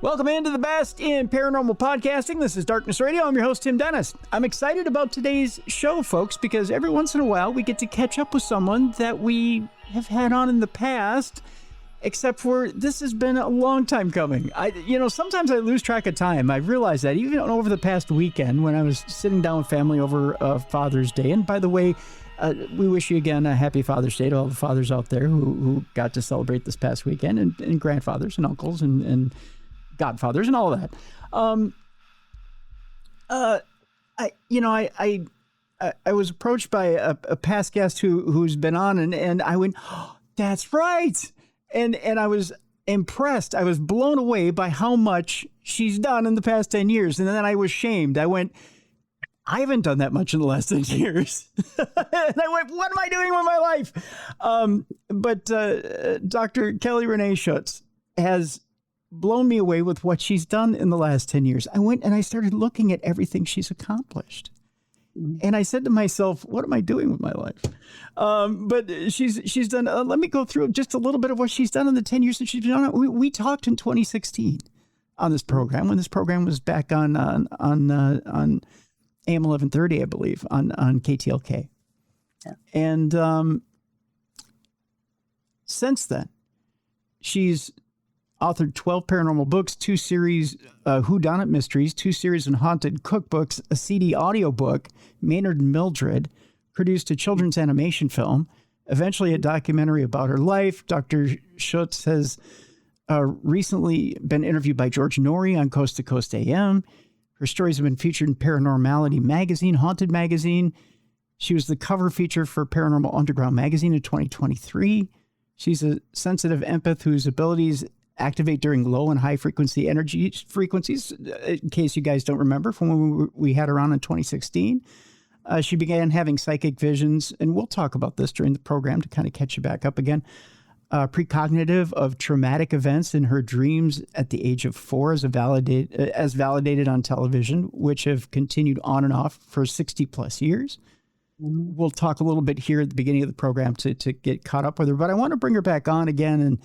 Welcome into the best in paranormal podcasting. This is Darkness Radio. I'm your host, Tim Dennis. I'm excited about today's show, folks, because every once in a while we get to catch up with someone that we have had on in the past, except for this has been a long time coming. Sometimes I lose track of time. I realized that even over the past weekend when I was sitting down with family over Father's Day. And by the way, we wish you again a happy Father's Day to all the fathers out there who got to celebrate this past weekend, and grandfathers and uncles and godfathers and all of that. I was approached by a past guest who's been on, and I went, oh, that's right. And I was impressed. I was blown away by how much she's done in the past 10 years. And then I was shamed. I went, I haven't done that much in the last 10 years. And I went, what am I doing with my life? But Dr. Kelly Renee Schutz has blown me away with what she's done in the last 10 years. I went and I started looking at everything she's accomplished. And I said to myself, what am I doing with my life? But she's done, let me go through just a little bit of what she's done in the 10 years that she's been on it. We talked in 2016 on this program, when this program was back on AM 1130, I believe, on KTLK. Yeah. And since then, she's authored 12 paranormal books, 2 series whodunit mysteries, 2 series and haunted cookbooks, a CD audiobook, Maynard and Mildred, produced a children's animation film, eventually a documentary about her life. Dr. Schutz has recently been interviewed by George Norrie on Coast to Coast AM. Her stories have been featured in Paranormality magazine, Haunted magazine. She was the cover feature for Paranormal Underground magazine in 2023. She's a sensitive empath whose abilities activate during low and high frequency energy frequencies, in case you guys don't remember from when we had her on in 2016. She began having psychic visions, and we'll talk about this during the program to kind of catch you back up again. Precognitive of traumatic events in her dreams at the age of 4 as validated on television, which have continued on and off for 60 plus years. We'll talk a little bit here at the beginning of the program to get caught up with her, but I want to bring her back on again and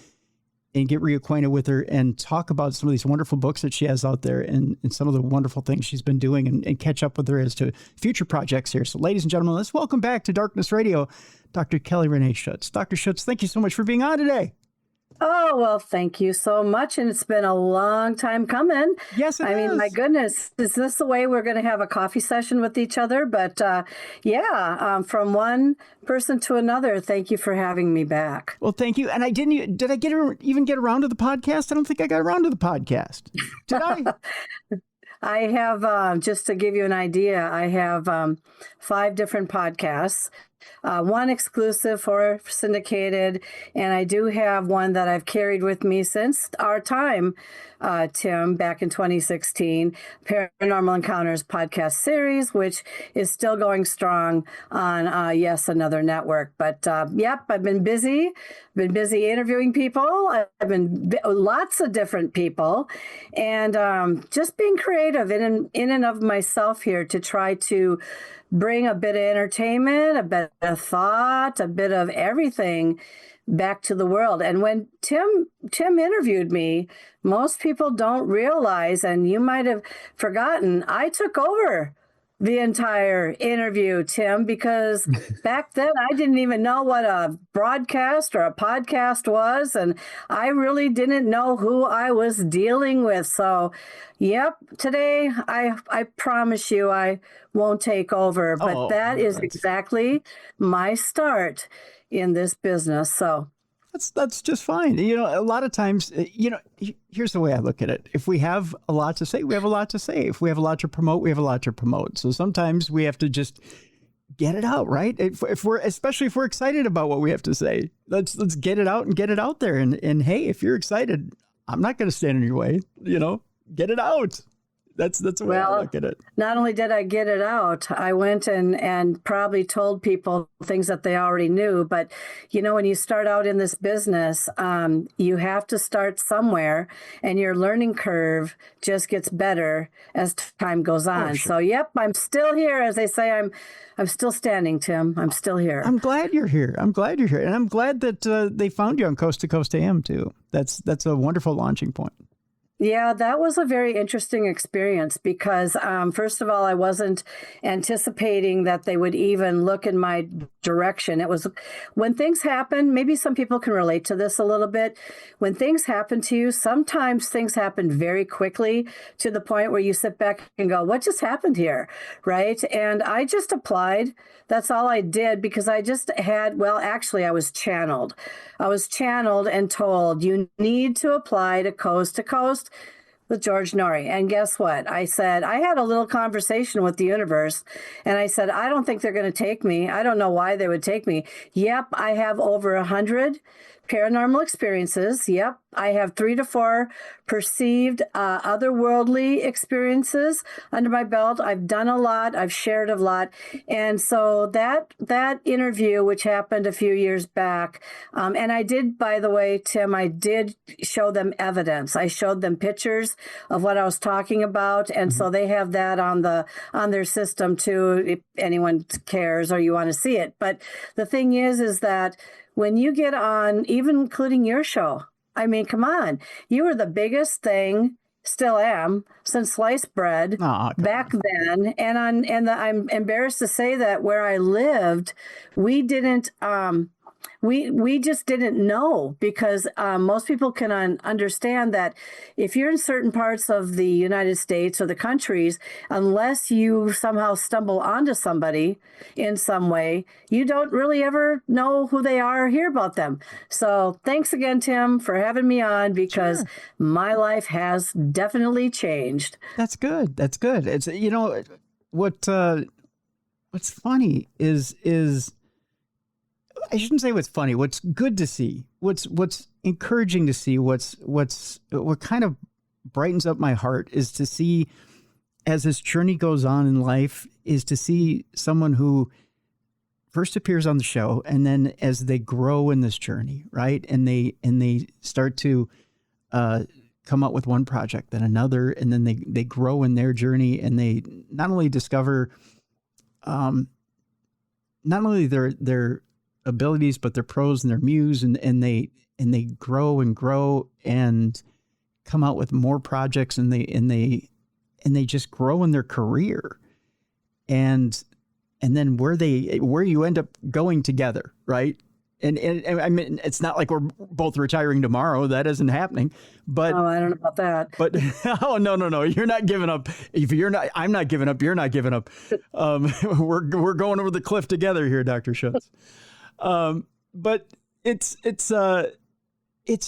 get reacquainted with her and talk about some of these wonderful books that she has out there and some of the wonderful things she's been doing and catch up with her as to future projects here. So ladies and gentlemen, let's welcome back to Darkness Radio, Dr. Kelly Renee Schutz. Dr. Schutz, thank you so much for being on today. Oh, well, thank you so much. And it's been a long time coming. Yes, it is. I mean, my goodness, is this the way we're going to have a coffee session with each other? But from one person to another, thank you for having me back. Well, thank you. And did I even get around to the podcast? I don't think I got around to the podcast. Did I? I have, just to give you an idea, I have 5 different podcasts. 1 exclusive for syndicated, and I do have one that I've carried with me since our time, Tim, back in 2016, Paranormal Encounters Podcast Series, which is still going strong on, another network. But, I've been busy interviewing people. I've been lots of different people, and just being creative in and of myself here to try to bring a bit of entertainment, a bit of thought, a bit of everything back to the world. And when Tim interviewed me, most people don't realize, and you might have forgotten, I took over the entire interview, Tim, because back then I didn't even know what a broadcast or a podcast was, and I really didn't know who I was dealing with. So, today I promise you I won't take over, but that is exactly my start in this business. So that's just fine. A lot of times, here's the way I look at it. If we have a lot to say, we have a lot to say. If we have a lot to promote, we have a lot to promote. So sometimes we have to just get it out, right? Especially if we're excited about what we have to say, let's get it out and get it out there. And hey, if you're excited, I'm not going to stand in your way, get it out. That's the way I look at it. Not only did I get it out, I went and probably told people things that they already knew. But, when you start out in this business, you have to start somewhere, and your learning curve just gets better as time goes on. Sure. So, I'm still here. As they say, I'm still standing, Tim. I'm still here. I'm glad you're here. And I'm glad that they found you on Coast to Coast AM, too. That's a wonderful launching point. Yeah, that was a very interesting experience because, first of all, I wasn't anticipating that they would even look in my direction. It was when things happen, maybe some people can relate to this a little bit. When things happen to you, sometimes things happen very quickly to the point where you sit back and go, what just happened here? Right. And I just applied. That's all I did because I just had, well, actually, I was channeled. I was channeled and told, you need to apply to Coast with George Norrie. And guess what? I said, I had a little conversation with the universe and I said, I don't think they're going to take me. I don't know why they would take me. Yep, I have over 100 paranormal experiences. Yep, I have 3 to 4 perceived otherworldly experiences under my belt. I've done a lot. I've shared a lot. And so that interview, which happened a few years back, and I did, by the way, Tim, I did show them evidence. I showed them pictures of what I was talking about. And so they have that on their system too, if anyone cares or you want to see it. But the thing is that when you get on, even including your show, I mean, come on, you were the biggest thing, still am, since sliced bread back then. And I'm embarrassed to say that where I lived, we didn't. We just didn't know because most people can understand that if you're in certain parts of the United States or the countries, unless you somehow stumble onto somebody in some way, you don't really ever know who they are or hear about them. So thanks again, Tim, for having me on because my life has definitely changed. That's good. That's good. It's, what's funny is I shouldn't say what's funny. What's good to see, what's encouraging to see, what kind of brightens up my heart is to see as this journey goes on in life is to see someone who first appears on the show and then as they grow in this journey, right? And they start to come up with one project, then another, and then they grow in their journey and they not only discover not only their abilities, but their pros and their muse, and they grow and grow and come out with more projects, and they just grow in their career, and then where you end up going together, right? And I mean, it's not like we're both retiring tomorrow. That isn't happening. But I don't know about that. But oh no, you're not giving up. If you're not, I'm not giving up. You're not giving up. We're going over the cliff together here, Dr. Schutz. But it's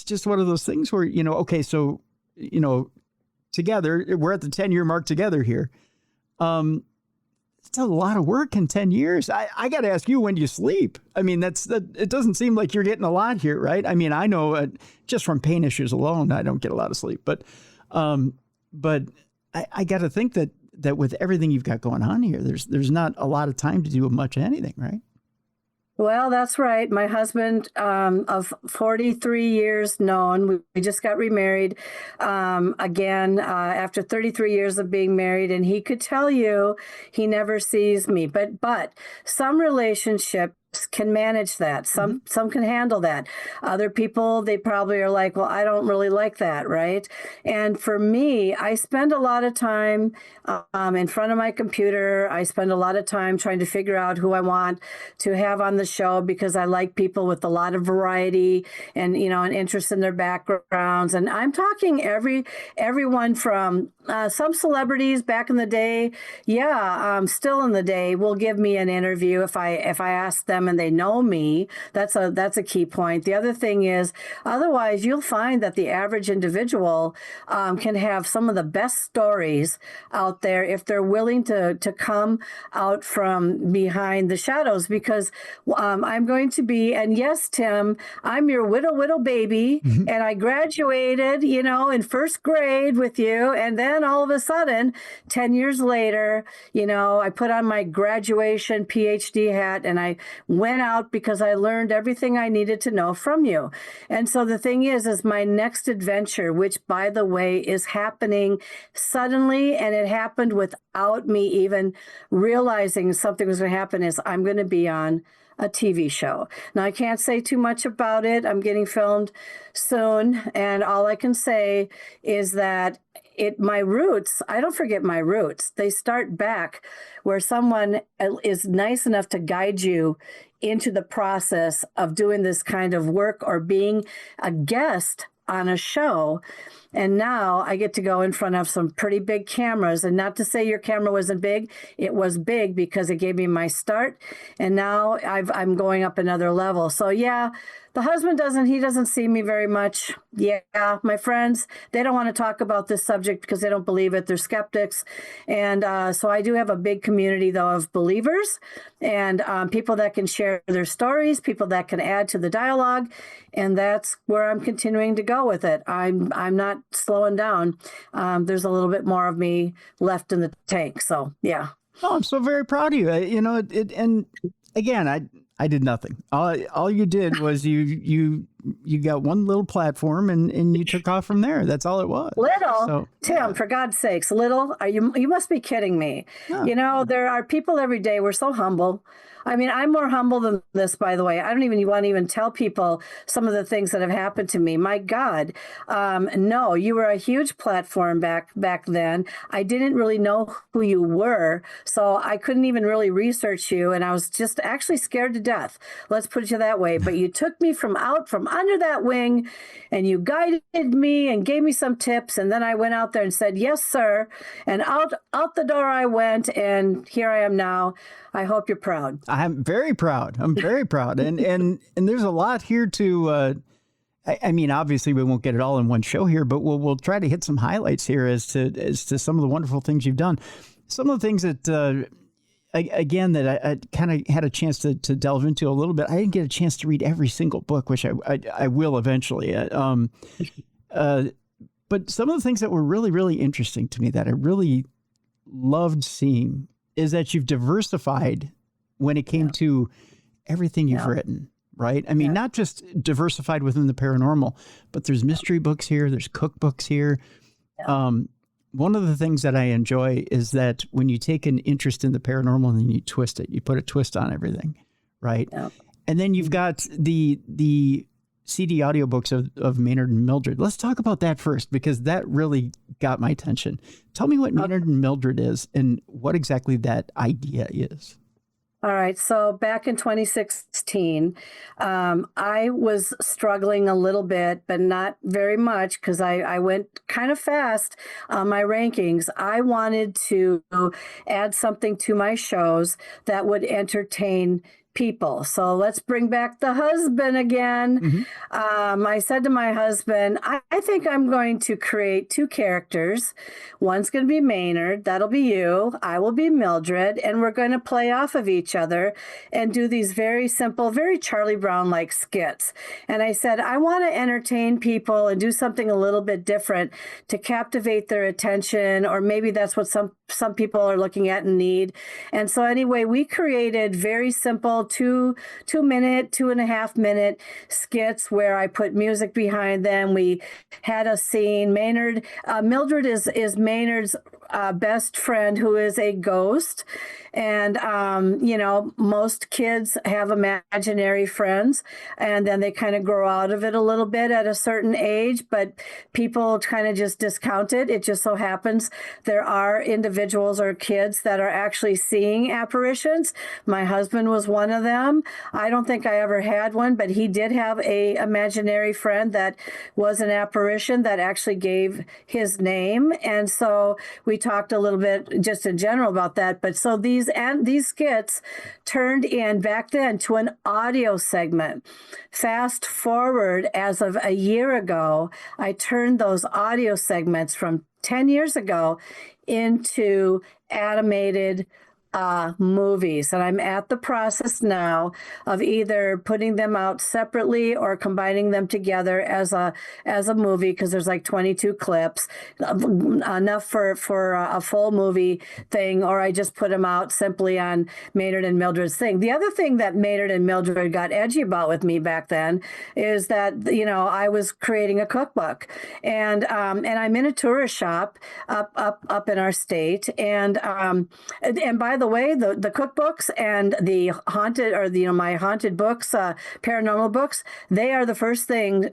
just one of those things where, okay, so, together, we're at the 10-year mark together here. It's a lot of work in 10 years. I got to ask you, when do you sleep? I mean, it doesn't seem like you're getting a lot here, right? I mean, I know just from pain issues alone, I don't get a lot of sleep, but I got to think that with everything you've got going on here, there's not a lot of time to do much of anything, right? Well, that's right. My husband of 43 years known, we just got remarried again after 33 years of being married. And he could tell you he never sees me. But some relationships can manage that. Some can handle that. Other people, they probably are like, well, I don't really like that, right? And for me, I spend a lot of time in front of my computer. I spend a lot of time trying to figure out who I want to have on the show because I like people with a lot of variety and, an interest in their backgrounds. And I'm talking everyone from some celebrities back in the day. Still in the day will give me an interview if I ask them and they know me. That's a key point. The other thing is, otherwise you'll find that the average individual can have some of the best stories out there if they're willing to come out from behind the shadows, because I'm going to be, and yes, Tim, I'm your whittle baby, and I graduated, in first grade with you, and then all of a sudden, 10 years later, I put on my graduation PhD hat and I went out because I learned everything I needed to know from you. And so the thing is my next adventure, which by the way is happening suddenly, and it happened without me even realizing something was going to happen, is I'm going to be on a TV show. Now, I can't say too much about it. I'm getting filmed soon. And all I can say is that my roots, I don't forget my roots. They start back where someone is nice enough to guide you into the process of doing this kind of work or being a guest on a show. And now I get to go in front of some pretty big cameras. And not to say your camera wasn't big, it was big because it gave me my start. And now I'm going up another level. So yeah, the husband doesn't see me very much. Yeah, my friends, they don't want to talk about this subject because they don't believe it. They're skeptics. And so I do have a big community, though, of believers and people that can share their stories, people that can add to the dialogue. And that's where I'm continuing to go with it. I'm not slowing down. There's a little bit more of me left in the tank. So, yeah. Oh, I'm so very proud of you. And again, I did nothing. All you did was you got one little platform and you took off from there. That's all it was. Little, so, Tim, yeah. For God's sakes, little. You must be kidding me. Yeah. There are people every day. We're so humble. I mean, I'm more humble than this, by the way. I don't even want to even tell people some of the things that have happened to me. My God. No, you were a huge platform back then. I didn't really know who you were, so I couldn't even really research you, and I was just actually scared to death. Let's put it that way. But you took me from under that wing, and you guided me and gave me some tips, and then I went out there and said, yes, sir. And out the door I went, and here I am now. I hope you're proud. I'm very proud. I'm very proud. And there's a lot here to, I mean, obviously we won't get it all in one show here, but we'll try to hit some highlights here as to some of the wonderful things you've done. Some of the things that, again, that I kind of had a chance to delve into a little bit. I didn't get a chance to read every single book, which I will eventually. But some of the things that were really, really interesting to me that I really loved seeing is that you've diversified when it came to everything you've written, right? I mean, not just diversified within the paranormal, but there's mystery books here, there's cookbooks here. One of the things that I enjoy is that when you take an interest in the paranormal and then you twist it, you put a twist on everything, right? Yeah. And then you've got the CD audiobooks of Maynard and Mildred. Let's talk about that first, because that really got my attention. Tell me what Maynard and Mildred is and what exactly that idea is. All right. So back in 2016, I was struggling a little bit, but not very much because I went kind of fast on my rankings. I wanted to add something to my shows that would entertain people. So let's bring back the husband again. Mm-hmm. I said to my husband, I think I'm going to create two characters. One's going to be Maynard. That'll be you. I will be Mildred. And we're going to play off of each other and do these very simple, very Charlie Brown-like skits. And I said, I want to entertain people and do something a little bit different to captivate their attention, or maybe that's what some people are looking at and need. And so anyway, we created very simple 2.5 minute skits where I put music behind them. We had a scene. Mildred is Maynard's best friend, who is a ghost. And, most kids have imaginary friends, and then they kind of grow out of it a little bit at a certain age, but people kind of just discount it. It just so happens there are individuals or kids that are actually seeing apparitions. My husband was one of them. I don't think I ever had one, but he did have a imaginary friend that was an apparition that actually gave his name. And so we talked a little bit just in general about that. But so these skits turned in back then to an audio segment. Fast forward, as of a year ago, I turned those audio segments from 10 years ago into animated movies. And I'm at the process now of either putting them out separately or combining them together as a movie, because there's like 22 clips, enough for a full movie thing, or I just put them out simply on Maynard and Mildred's thing. The other thing that Maynard and Mildred got edgy about with me back then is that, I was creating a cookbook, and I'm in a tourist shop up in our state, and by the the way, the cookbooks and the haunted, or my haunted books, paranormal books, they are the first thing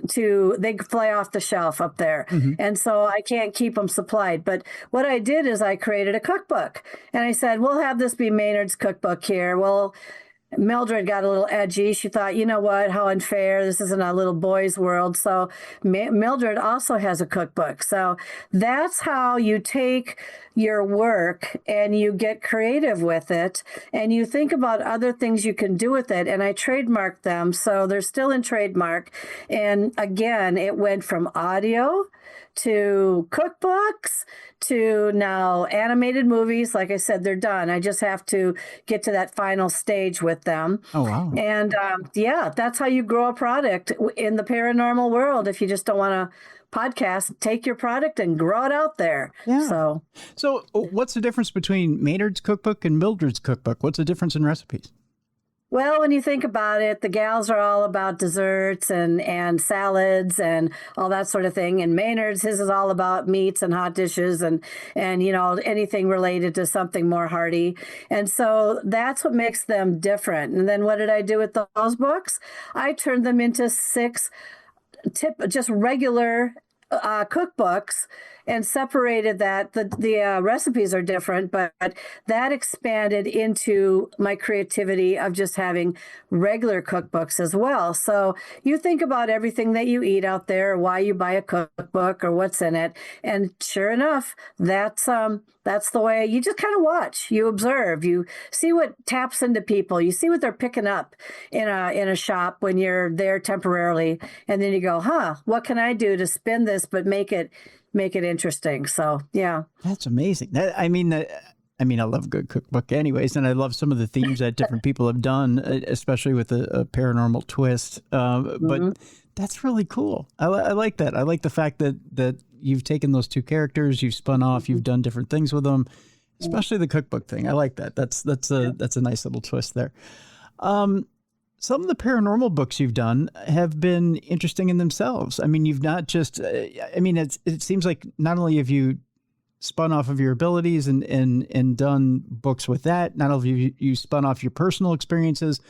they fly off the shelf up there. And so I can't keep them supplied. But what I did is I created a cookbook, and I said, we'll have this be Maynard's cookbook here. Well, Mildred got a little edgy. She thought, you know what, how unfair. This isn't a little boy's world. So Mildred also has a cookbook. So that's how you take your work and you get creative with it, and you think about other things you can do with it. And I trademarked them, so they're still in trademark. And again, it went from audio to cookbooks to now animated movies. Like I said, they're done. I just have to get to that final stage with them. Oh, wow. And that's how you grow a product in the paranormal world. If you just don't want to podcast, take your product and grow it out there. Yeah. So what's the difference between Maynard's cookbook and Mildred's cookbook? What's the difference in recipes? Well, when you think about it, the gals are all about desserts and salads and all that sort of thing. And Maynard's, his is all about meats and hot dishes and anything related to something more hearty. And so that's what makes them different. And then what did I do with those books? I turned them into 6 just regular cookbooks, and separated that. The recipes are different, but that expanded into my creativity of just having regular cookbooks as well. So you think about everything that you eat out there, why you buy a cookbook or what's in it. And sure enough, that's the way you just kind of watch, you observe, you see what taps into people, you see what they're picking up in a shop when you're there temporarily. And then you go, what can I do to spin this, but make it interesting. So, yeah. That's amazing. I mean, I love a good cookbook anyways, and I love some of the themes that different people have done, especially with a paranormal twist. But that's really cool. I like that. I like the fact that you've taken those 2 characters, you've spun off, you've done different things with them, especially the cookbook thing. I like that. That's a nice little twist there. Some of the paranormal books you've done have been interesting in themselves. I mean, you've not just, it seems like not only have you spun off of your abilities and done books with that, not only have you spun off your personal experiences,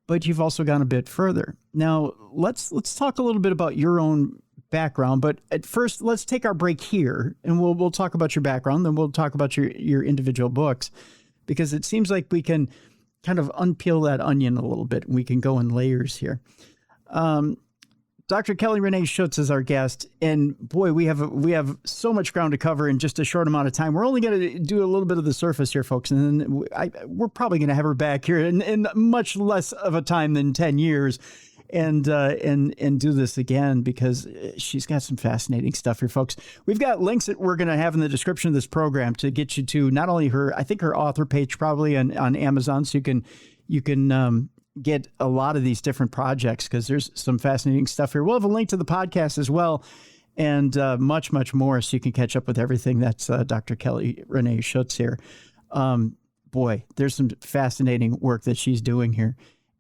but you've also gone a bit further. Now, let's talk a little bit about your own background, but at first, let's take our break here, and we'll talk about your background, then we'll talk about your individual books, because it seems like we can kind of unpeel that onion a little bit, and we can go in layers here. Dr. Kelly Renee Schutz is our guest, and boy, we have so much ground to cover in just a short amount of time. We're only going to do a little bit of the surface here, folks, and then we're probably going to have her back here in much less of a time than 10 years, and do this again, because she's got some fascinating stuff here, folks. We've got links that we're going to have in the description of this program to get you to not only her author page probably on Amazon, so you can get a lot of these different projects, because there's some fascinating stuff here. We'll have a link to the podcast as well, and much, much more, so you can catch up with everything. That's Dr. Kelly Renee Schutz here. Boy, there's some fascinating work that she's doing here,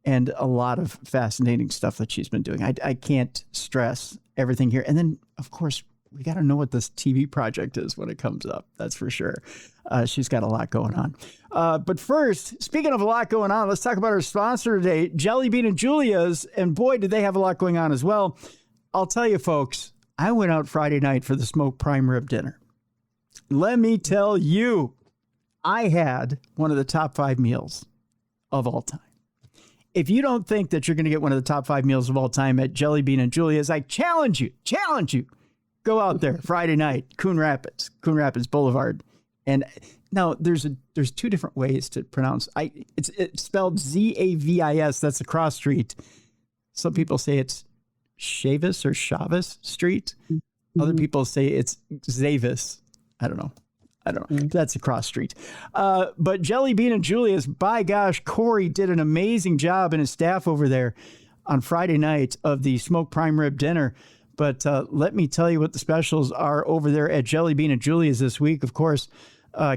and a lot of fascinating stuff that she's been doing. I can't stress everything here. And then, of course, we got to know what this TV project is when it comes up. That's for sure. She's got a lot going on. But first, speaking of a lot going on, let's talk about our sponsor today, Jelly Bean and Julia's. And boy, did they have a lot going on as well. I'll tell you, folks, I went out Friday night for the smoked prime rib dinner. Let me tell you, I had one of the top 5 meals of all time. If you don't think that you're going to get one of the top 5 meals of all time at Jelly Bean and Julia's, I challenge you, go out there Friday night, Coon Rapids Boulevard. And now there's 2 different ways to pronounce. It's spelled Zavis. That's a cross street. Some people say it's Chavis or Chavis Street. Other people say it's Zavis. I don't know. That's a cross street. But Jelly Bean and Julia's, by gosh, Corey did an amazing job and his staff over there on Friday night of the smoked prime rib dinner. But let me tell you what the specials are over there at Jelly Bean and Julia's this week. Of course,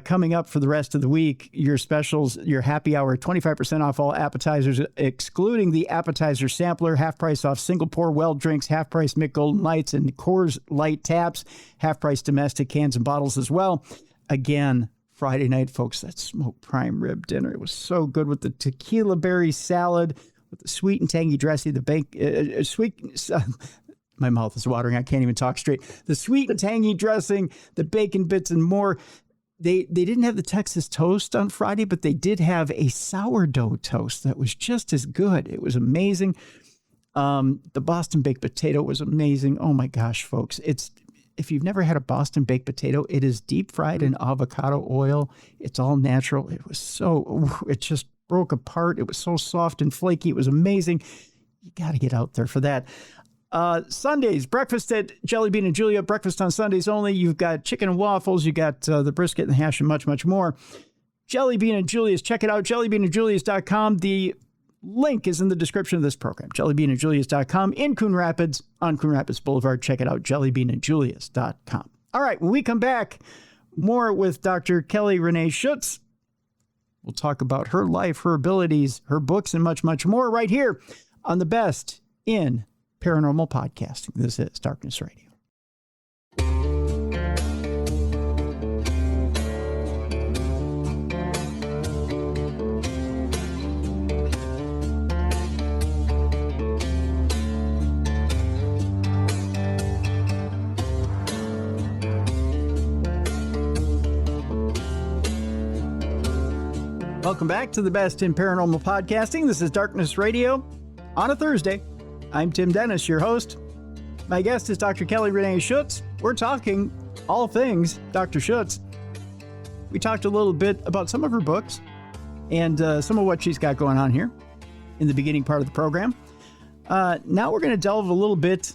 coming up for the rest of the week, your specials, your happy hour, 25% off all appetizers, excluding the appetizer sampler, half price off single pour well drinks, half price Mick Golden Lights and Coors Light taps, half price domestic cans and bottles as well. Again, Friday night, folks, that smoked prime rib dinner. It was so good with the tequila berry salad, with the sweet and tangy dressing, my mouth is watering. I can't even talk straight. The sweet and tangy dressing, the bacon bits and more. They didn't have the Texas toast on Friday, but they did have a sourdough toast that was just as good. It was amazing. The Boston baked potato was amazing. Oh my gosh, folks. If you've never had a Boston baked potato, it is deep fried in avocado oil. It's all natural. It just broke apart. It was so soft and flaky. It was amazing. You got to get out there for that. Sundays, breakfast at Jelly Bean and Julia, breakfast on Sundays only. You've got chicken and waffles. You got the brisket and the hash and much, much more. Jelly Bean and Julia's. Check it out, jellybeanandjulias.com. The link is in the description of this program, jellybeanandjulias.com in Coon Rapids, on Coon Rapids Boulevard. Check it out, jellybeanandjulias.com. All right, when we come back, more with Dr. Kelly Renee Schutz. We'll talk about her life, her abilities, her books, and much, much more right here on the Best in Paranormal Podcasting. This is Darkness Radio. Welcome back to the Best in Paranormal Podcasting. This is Darkness Radio on a Thursday. I'm Tim Dennis, your host. My guest is Dr. Kelly Renee Schutz. We're talking all things Dr. Schutz. We talked a little bit about some of her books and some of what she's got going on here in the beginning part of the program. Now we're going to delve a little bit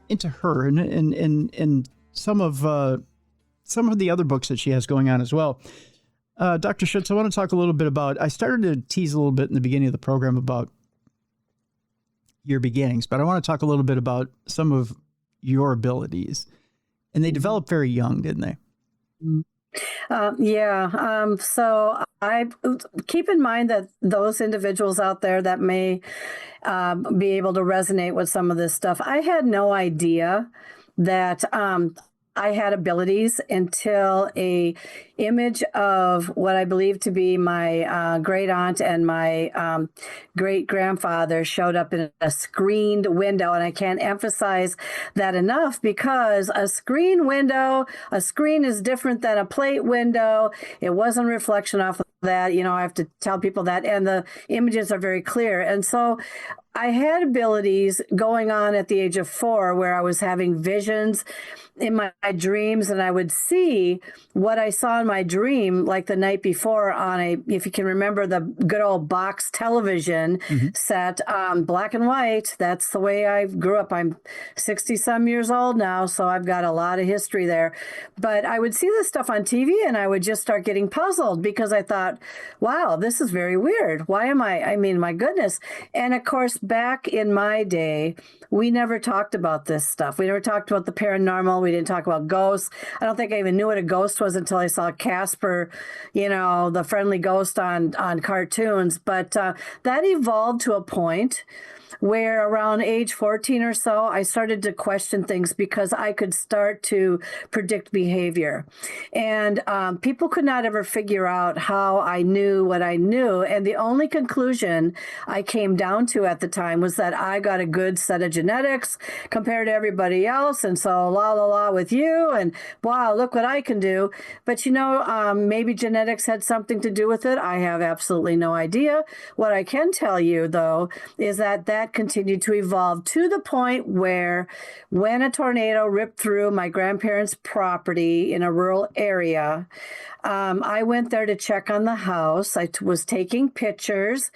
into her and some of the other books that she has going on as well. Dr. Schutz, I want to talk a little bit about, I started to tease a little bit in the beginning of the program about your beginnings, but I want to talk a little bit about some of your abilities. And they developed very young, didn't they? So I keep in mind that those individuals out there that may be able to resonate with some of this stuff, I had no idea that I had abilities until a image of what I believe to be my great aunt and my great grandfather showed up in a screened window. And I can't emphasize that enough, because a screen is different than a plate window. It wasn't a reflection off of that. I have to tell people that. And the images are very clear. And so I had abilities going on at the age of 4 where I was having visions in my dreams, and I would see what I saw in my dream, like the night before if you can remember, the good old box television set, black and white. That's the way I grew up. I'm 60 some years old now, so I've got a lot of history there. But I would see this stuff on TV and I would just start getting puzzled, because I thought, wow, this is very weird. Why am I mean, my goodness. And of course, back in my day, we never talked about this stuff. We never talked about the paranormal. We didn't talk about ghosts. I don't think I even knew what a ghost was until I saw Casper, the friendly ghost on cartoons. But that evolved to a point where around age 14 or so, I started to question things, because I could start to predict behavior. And people could not ever figure out how I knew what I knew. And the only conclusion I came down to at the time was that I got a good set of genetics compared to everybody else. And so la with you, and wow, look what I can do. But maybe genetics had something to do with it. I have absolutely no idea. What I can tell you, though, is that continued to evolve to the point where, when a tornado ripped through my grandparents' property in a rural area, I went there to check on the house. I was taking pictures,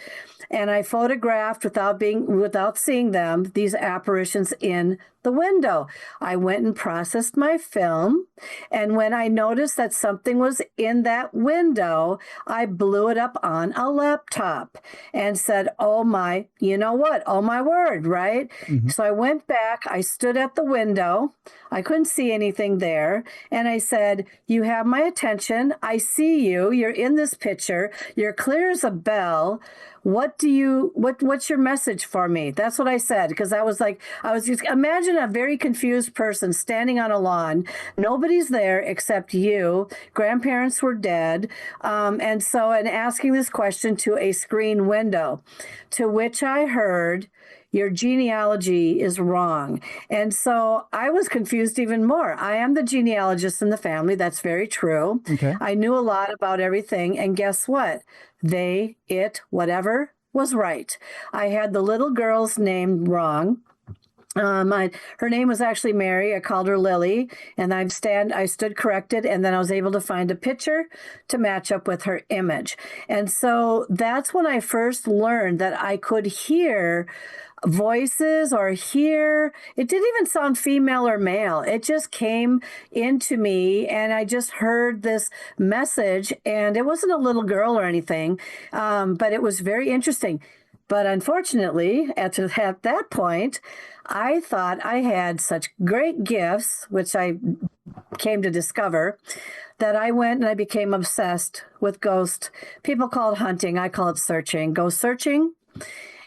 and I photographed, without seeing them, these apparitions in the window. I went and processed my film, and when I noticed that something was in that window, I blew it up on a laptop and said, oh my word, right? Mm-hmm. So I went back, I stood at the window, I couldn't see anything there, and I said, you have my attention, I see you, you're in this picture, you're clear as a bell. What's your message for me? That's what I said, because I was just, imagine imagine a very confused person standing on a lawn. Nobody's there except you. Grandparents were dead. And asking this question to a screen window, to which I heard, your genealogy is wrong. And so I was confused even more. I am the genealogist in the family. That's very true. Okay. I knew a lot about everything. And guess what? Whatever was right. I had the little girl's name wrong. Her name was actually Mary. I called her Lily, and I stood corrected, and then I was able to find a picture to match up with her image. And so that's when I first learned that I could hear voices it didn't even sound female or male. It just came into me, and I just heard this message, and it wasn't a little girl or anything, but it was very interesting. But unfortunately, at that point, I thought I had such great gifts, which I came to discover, that I went and I became obsessed with ghost. People call it hunting. I call it searching. Ghost searching.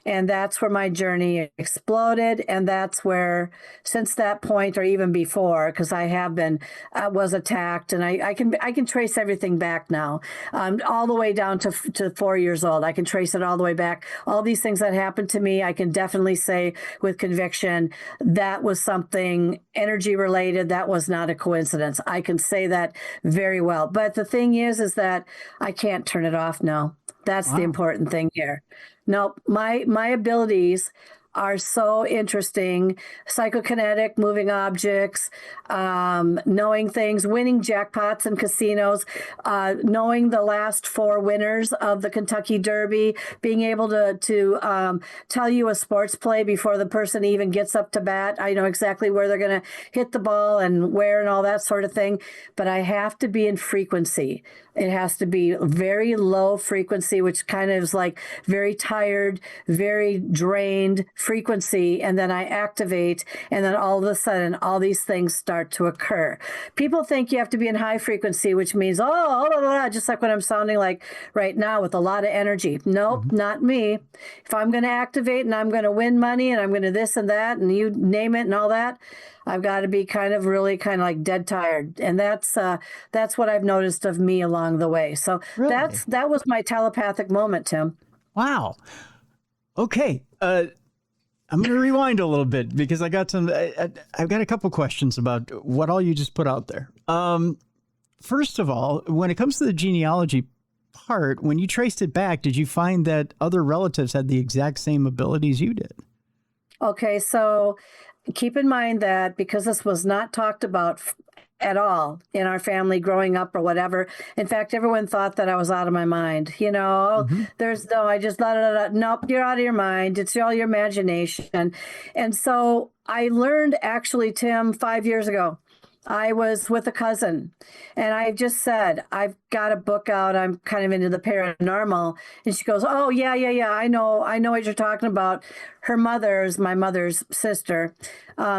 And that's where my journey exploded. And that's where, since that point, or even before, because was attacked, and I can trace everything back now, all the way down to 4 years old. I can trace it all the way back. All these things that happened to me, I can definitely say with conviction that was something energy related. That was not a coincidence. I can say that very well. But the thing is that I can't turn it off now. That's the important thing here. No, my abilities are so interesting. Psychokinetic, moving objects, knowing things, winning jackpots in casinos, knowing the last 4 winners of the Kentucky Derby, being able to tell you a sports play before the person even gets up to bat. I know exactly where they're going to hit the ball and where and all that sort of thing. But I have to be in frequency. It has to be very low frequency, which kind of is like very tired, very drained frequency. And then I activate, and then all of a sudden, all these things start to occur. People think you have to be in high frequency, which means, just like what I'm sounding like right now with a lot of energy. Nope, not me. If I'm going to activate and I'm going to win money and I'm going to this and that, and you name it and all that, I've got to be kind of like dead tired. And that's what I've noticed of me along the way. So really? that was my telepathic moment, Tim. Wow. Okay. I'm going to rewind a little bit because I've got a couple questions about what all you just put out there. First of all, when it comes to the genealogy part, when you traced it back, did you find that other relatives had the exact same abilities you did? Okay. So keep in mind that because this was not talked about at all in our family growing up or whatever. In fact, everyone thought that I was out of my mind. I just thought, nope, you're out of your mind. It's all your imagination. And so I learned actually, Tim, 5 years ago, I was with a cousin, and I just said, I've got a book out. I'm kind of into the paranormal. And she goes, oh, yeah. I know what you're talking about. Her my mother's sister,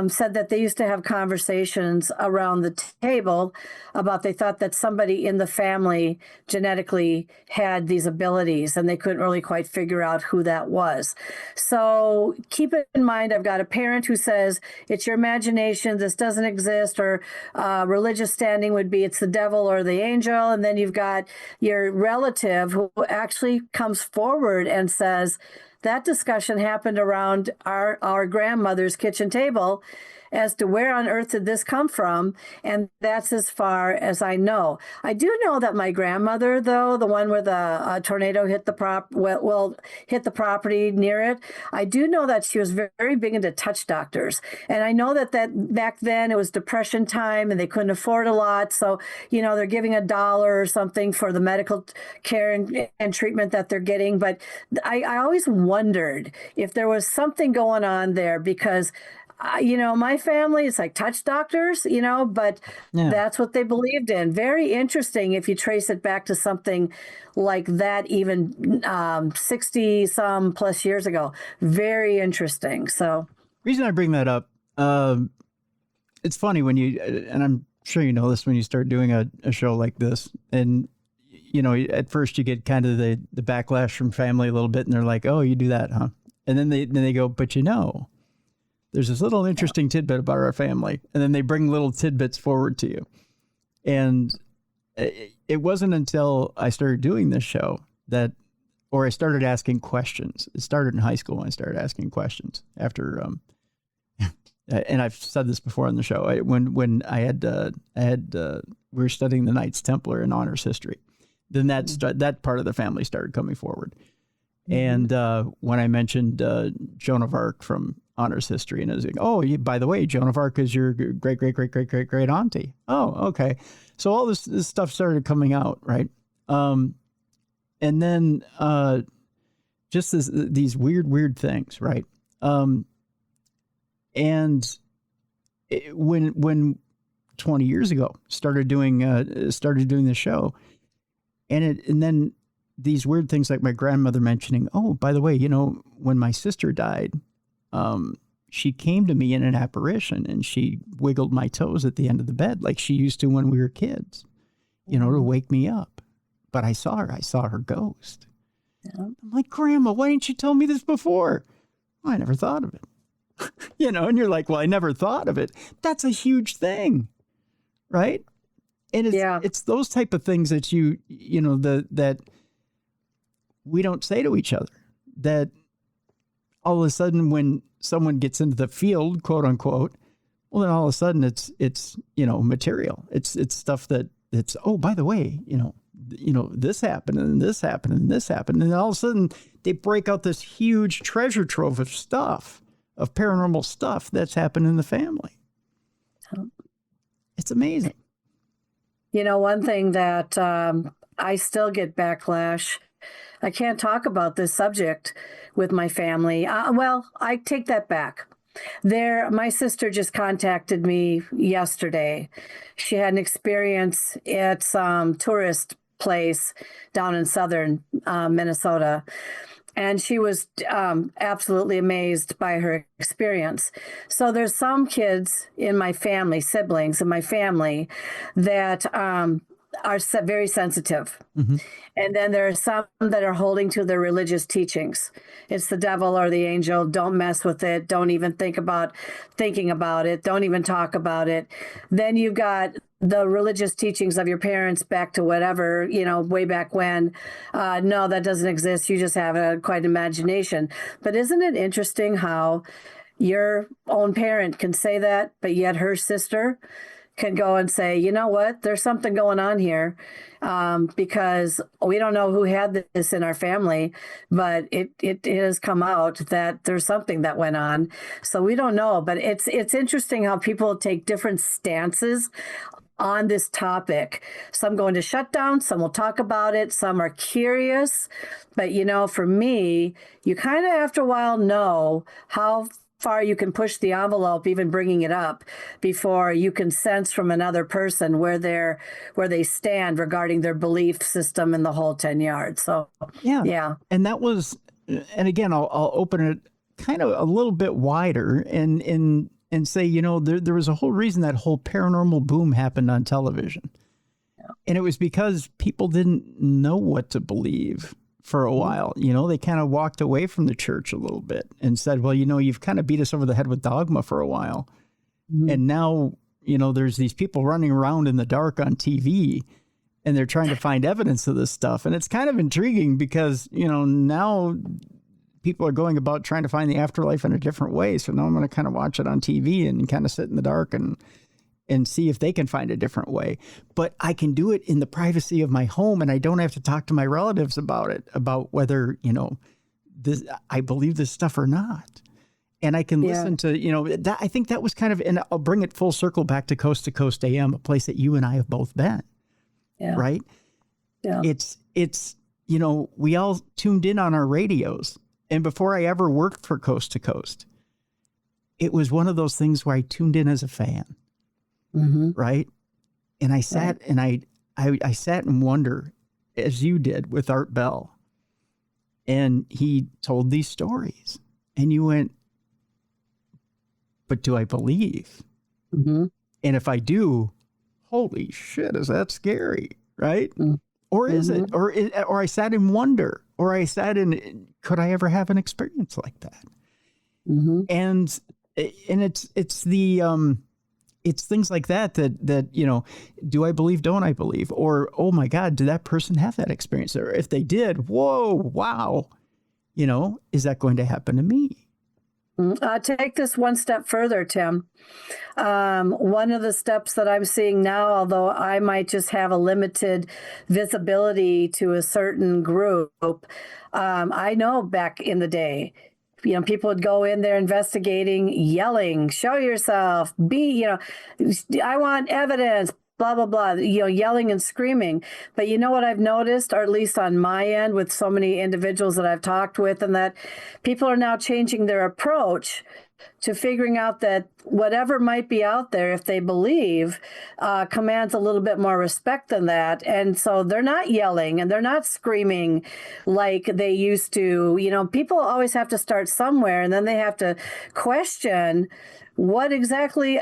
said that they used to have conversations around the table about they thought that somebody in the family genetically had these abilities, and they couldn't really quite figure out who that was. So keep it in mind, I've got a parent who says, it's your imagination, this doesn't exist, or religious standing would be it's the devil or the angel. And then you've got your relative who actually comes forward and says, that discussion happened around our grandmother's kitchen table as to where on earth did this come from. And that's as far as I know. I do know that my grandmother, though, the one where the tornado hit hit the property near it, I do know that she was very, very big into touch doctors. And I know that back then it was Depression time and they couldn't afford a lot. So, they're giving $1 or something for the medical care and treatment that they're getting. But I always wondered if there was something going on there because my family is like touch doctors, but that's what they believed in. Very interesting if you trace it back to something like that, even 60 some plus years ago. Very interesting. So, reason I bring that up, it's funny when and I'm sure you know this when you start doing a show like this, and at first you get kind of the backlash from family a little bit, and they're like, "Oh, you do that, huh?" And then they go, "But there's this little interesting tidbit about our family, and then they bring little tidbits forward to you. And it wasn't until I started doing this show or I started asking questions. It started in high school when I started asking questions after, and I've said this before on the show. When we were studying the Knights Templar in honors history, then that part of the family started coming forward. And when I mentioned Joan of Arc from honors history, and I was like, oh, by the way, Joan of Arc is your great auntie. Oh, okay. So all this stuff started coming out, right? And then just these weird things, right? And when 20 years ago started doing the show, and then these weird things like my grandmother mentioning, oh, by the way, when my sister died, she came to me in an apparition and she wiggled my toes at the end of the bed like she used to when we were kids, to wake me up. But I saw her ghost. Yeah. I'm like, Grandma, why didn't you tell me this before? Oh, I never thought of it. And you're like, well, I never thought of it. That's a huge thing, right? And it's those type of things that that we don't say to each other, that all of a sudden when someone gets into the field, quote unquote, well, then all of a sudden it's material. It's stuff that's, oh, by the way, this happened and this happened and this happened. And then all of a sudden they break out this huge treasure trove of stuff, of paranormal stuff that's happened in the family. It's amazing. One thing that I still get backlash. I can't talk about this subject with my family. Well, I take that back. My sister just contacted me yesterday. She had an experience at some tourist place down in southern Minnesota. And she was absolutely amazed by her experience. So there's some kids in my family, siblings in my family, that are very sensitive. Mm-hmm. And then there are some that are holding to their religious teachings. It's the devil or the angel. Don't mess with it. Don't even think about thinking about it. Don't even talk about it. Then you've got the religious teachings of your parents back to whatever, way back when. No, that doesn't exist. You just have quite imagination. But isn't it interesting how your own parent can say that, but yet her sister can go and say, you know what, there's something going on here, because we don't know who had this in our family, but it has come out that there's something that went on. So we don't know, but it's interesting how people take different stances on this topic. Some go into shutdown, some will talk about it, some are curious. But, for me, you kind of after a while know how far you can push the envelope, even bringing it up, before you can sense from another person where they stand regarding their belief system and the whole 10 yards. So, yeah. And that was, and again, I'll open it kind of a little bit wider and say, there was a whole reason that whole paranormal boom happened on television. Yeah. And it was because people didn't know what to believe for a while. They kind of walked away from the church a little bit and said, well, you've kind of beat us over the head with dogma for a while. Mm-hmm. And now, there's these people running around in the dark on TV and they're trying to find evidence of this stuff. And it's kind of intriguing because, now people are going about trying to find the afterlife in a different way. So now I'm going to kind of watch it on TV and kind of sit in the dark and see if they can find a different way. But I can do it in the privacy of my home, and I don't have to talk to my relatives about it, about whether, I believe this stuff or not. And I can listen to, that. I think that was kind of, and I'll bring it full circle back to Coast AM, a place that you and I have both been. Yeah. Right? Yeah. It's we all tuned in on our radios. And before I ever worked for Coast to Coast, it was one of those things where I tuned in as a fan. Mm-hmm. Right. And I sat and I sat and wonder, as you did with Art Bell. And he told these stories and you went, but do I believe? Mm-hmm. And if I do, holy shit, is that scary? Right. Mm-hmm. Or is it? Or I sat in wonder, or I sat in, could I ever have an experience like that? Mm-hmm. And And it's things like that, do I believe, don't I believe? Or, oh my God, did that person have that experience? Or if they did, whoa, wow, is that going to happen to me? Take this one step further, Tim. One of the steps that I'm seeing now, although I might just have a limited visibility to a certain group, I know back in the day, people would go in there investigating, yelling, show yourself, I want evidence, blah, blah, blah, yelling and screaming. But you know what I've noticed, or at least on my end with so many individuals that I've talked with, and that people are now changing their approach to figuring out that whatever might be out there, if they believe, commands a little bit more respect than that. And so they're not yelling and they're not screaming like they used to. People always have to start somewhere, and then they have to question what exactly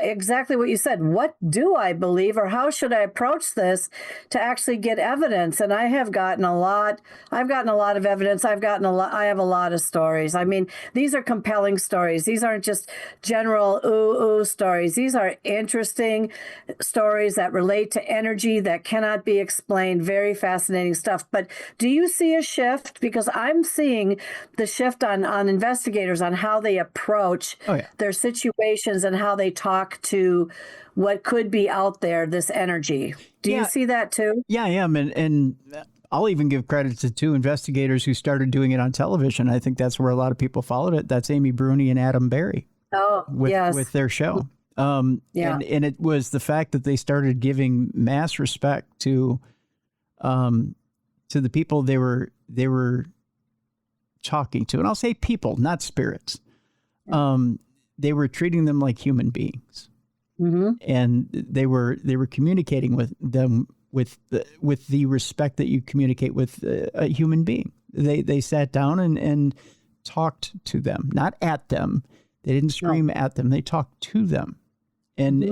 what you said. What do I believe, or how should I approach this to actually get evidence? And I have gotten a lot. I've gotten a lot of evidence. I have a lot of stories. I mean, these are compelling stories. These aren't just general ooh stories. These are interesting stories that relate to energy that cannot be explained. Very fascinating stuff. But do you see a shift? Because I'm seeing the shift on investigators, on how they approach their situation and how they talk to what could be out there, this energy. Do you see that too? Yeah, I am. And I'll even give credit to two investigators who started doing it on television. I think that's where a lot of people followed it. That's Amy Bruni and Adam Berry. With their show. And it was the fact that they started giving mass respect to the people they were talking to. And I'll say people, not spirits. They were treating them like human beings, and they were communicating with them with the respect that you communicate with a human being. They sat down and talked to them, not at them. They didn't scream at them. They talked to them, and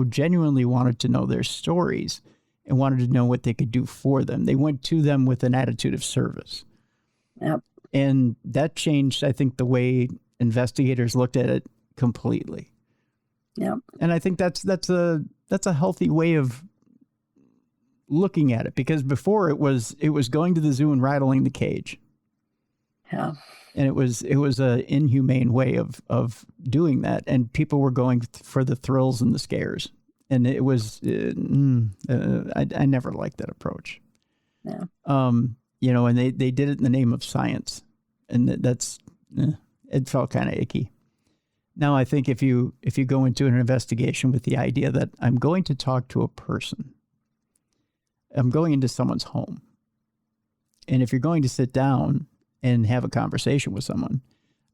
genuinely wanted to know their stories, and wanted to know what they could do for them. They went to them with an attitude of service. Yep. And that changed, I think, the way investigators looked at it completely. Yeah. And I think that's a healthy way of looking at it, because before it was going to the zoo and rattling the cage. Yeah. And it was a inhumane way of doing that, and people were going for the thrills and the scares, and it was I never liked that approach. Yeah. And they did it in the name of science, and that's it felt kind of icky. Now, I think if you go into an investigation with the idea that I'm going to talk to a person, I'm going into someone's home, and if you're going to sit down and have a conversation with someone,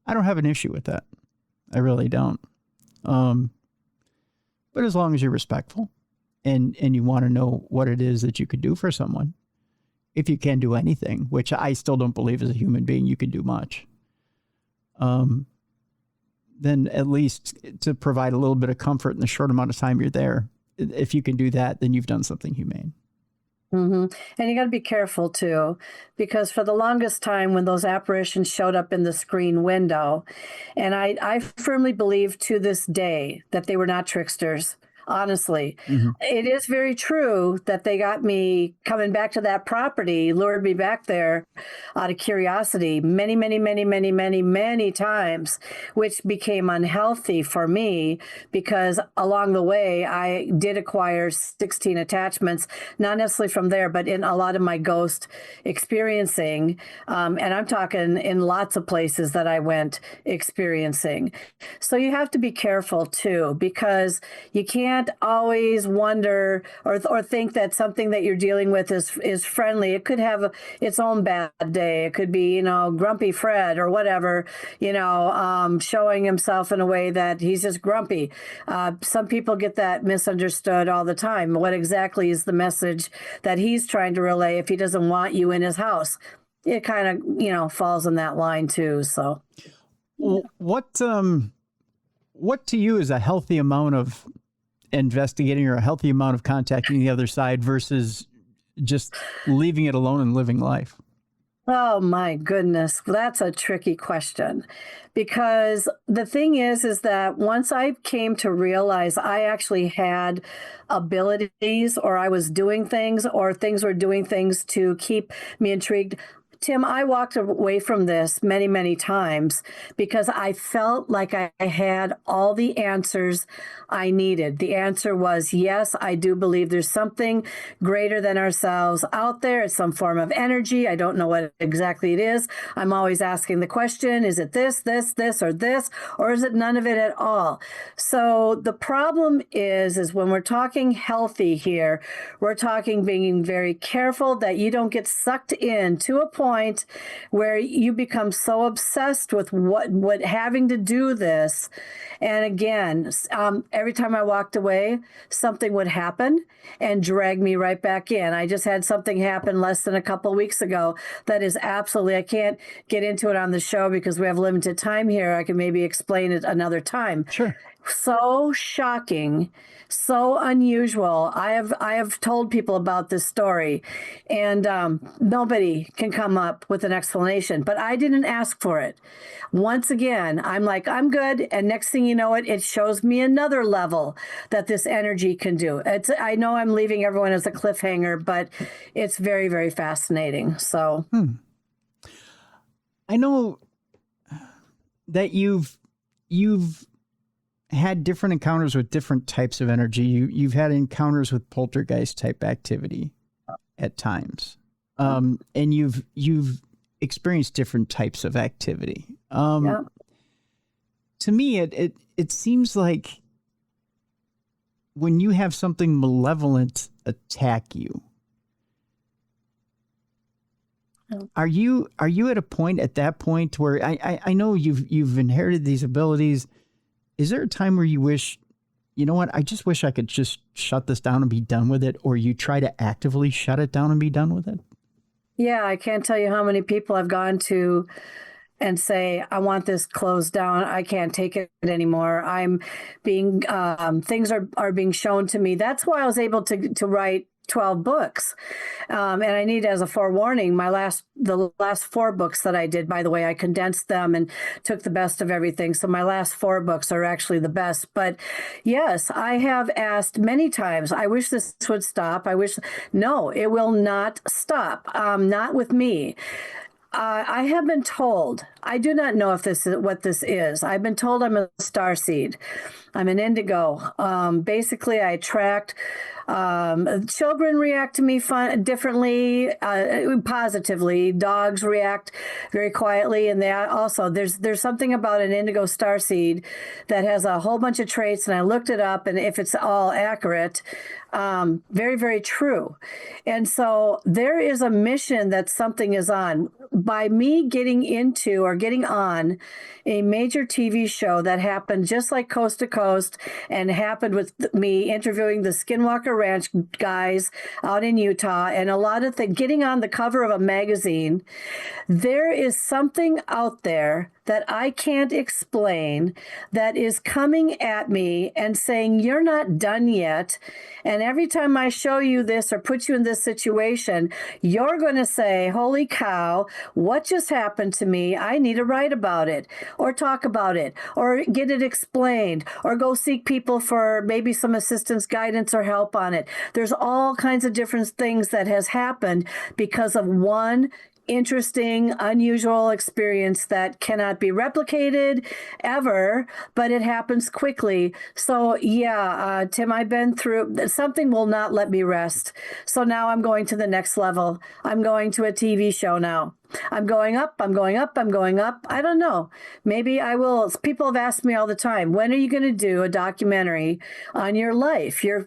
I don't have an issue with that. I really don't. But as long as you're respectful and you want to know what it is that you could do for someone, if you can do anything, which I still don't believe as a human being you can do much, then at least to provide a little bit of comfort in the short amount of time you're there, if you can do that, then you've done something humane. Mm-hmm. And you got to be careful too, because for the longest time when those apparitions showed up in the screen window, and I firmly believe to this day that they were not tricksters. Honestly, it is very true that they got me coming back to that property, lured me back there out of curiosity many, many, many, many, many, many times, which became unhealthy for me because along the way, I did acquire 16 attachments, not necessarily from there, but in a lot of my ghost experiencing. And I'm talking in lots of places that I went experiencing. So you have to be careful too, because you can't always wonder or think that something that you're dealing with is friendly. It could have its own bad day. It could be, grumpy Fred or whatever, showing himself in a way that he's just grumpy. Some people get that misunderstood all the time. What exactly is the message that he's trying to relay if he doesn't want you in his house? It kind of, falls in that line too. So what to you is a healthy amount of investigating or a healthy amount of contacting the other side versus just leaving it alone and living life? Oh my goodness, that's a tricky question. Because the thing is that once I came to realize I actually had abilities, or I was doing things, or things were doing things to keep me intrigued. Tim, I walked away from this many, many times because I felt like I had all the answers I needed. The answer was, yes, I do believe there's something greater than ourselves out there. It's some form of energy. I don't know what exactly it is. I'm always asking the question, is it this, or is it none of it at all? So the problem is when we're talking healthy here, we're talking being very careful that you don't get sucked in to a point where you become so obsessed with what having to do this. And again, every time I walked away, something would happen and drag me right back in. I just had something happen less than a couple weeks ago that is absolutely, I can't get into it on the show because we have limited time here. I can maybe explain it another time. Sure. So shocking, so unusual. I have told people about this story, and nobody can come up with an explanation, but I didn't ask for it. Once again, I'm like, I'm good, and next thing you know, it shows me another level that this energy can do. I know I'm leaving everyone as a cliffhanger, but it's very, very fascinating. So I know that you've had different encounters with different types of energy. You've had encounters with poltergeist type activity at times, and you've experienced different types of activity. To me, it seems like when you have something malevolent attack you, are you at a point at that point where I know you've inherited these abilities? Is there a time where you wish, you know what, I just wish I could just shut this down and be done with it, or you try to actively shut it down and be done with it? Yeah, I can't tell you how many people I've gone to and say, I want this closed down. I can't take it anymore. I'm being, things are being shown to me. That's why I was able to write 12 books. And I need, as a forewarning, the last 4 books that I did, by the way, I condensed them and took the best of everything. So my last 4 books are actually the best. But yes, I have asked many times, I wish this would stop. No, it will not stop. Not with me. I have been told, I do not know if this is what this is. I've been told I'm a starseed. I'm an indigo. Basically, I attract children react to me differently, positively. Dogs react very quietly, and they also there's something about an indigo starseed that has a whole bunch of traits. And I looked it up, and if it's all accurate, very, very true. And so there is a mission that something is on. By me getting into or getting on a major TV show that happened just like Coast to Coast, and happened with me interviewing the Skinwalker Ranch guys out in Utah, and a lot of things, getting on the cover of a magazine, there is something out there that I can't explain that is coming at me and saying, you're not done yet. And every time I show you this or put you in this situation, you're going to say, holy cow, what just happened to me? I need to write about it or talk about it or get it explained or go seek people for maybe some assistance, guidance, or help on it. There's all kinds of different things that has happened because of one interesting, unusual experience that cannot be replicated ever, but it happens quickly. So yeah, Tim, I've been through, something will not let me rest. So now I'm going to the next level. I'm going to a TV show now. I'm going up. I don't know. Maybe I will. People have asked me all the time, when are you going to do a documentary on your life? Your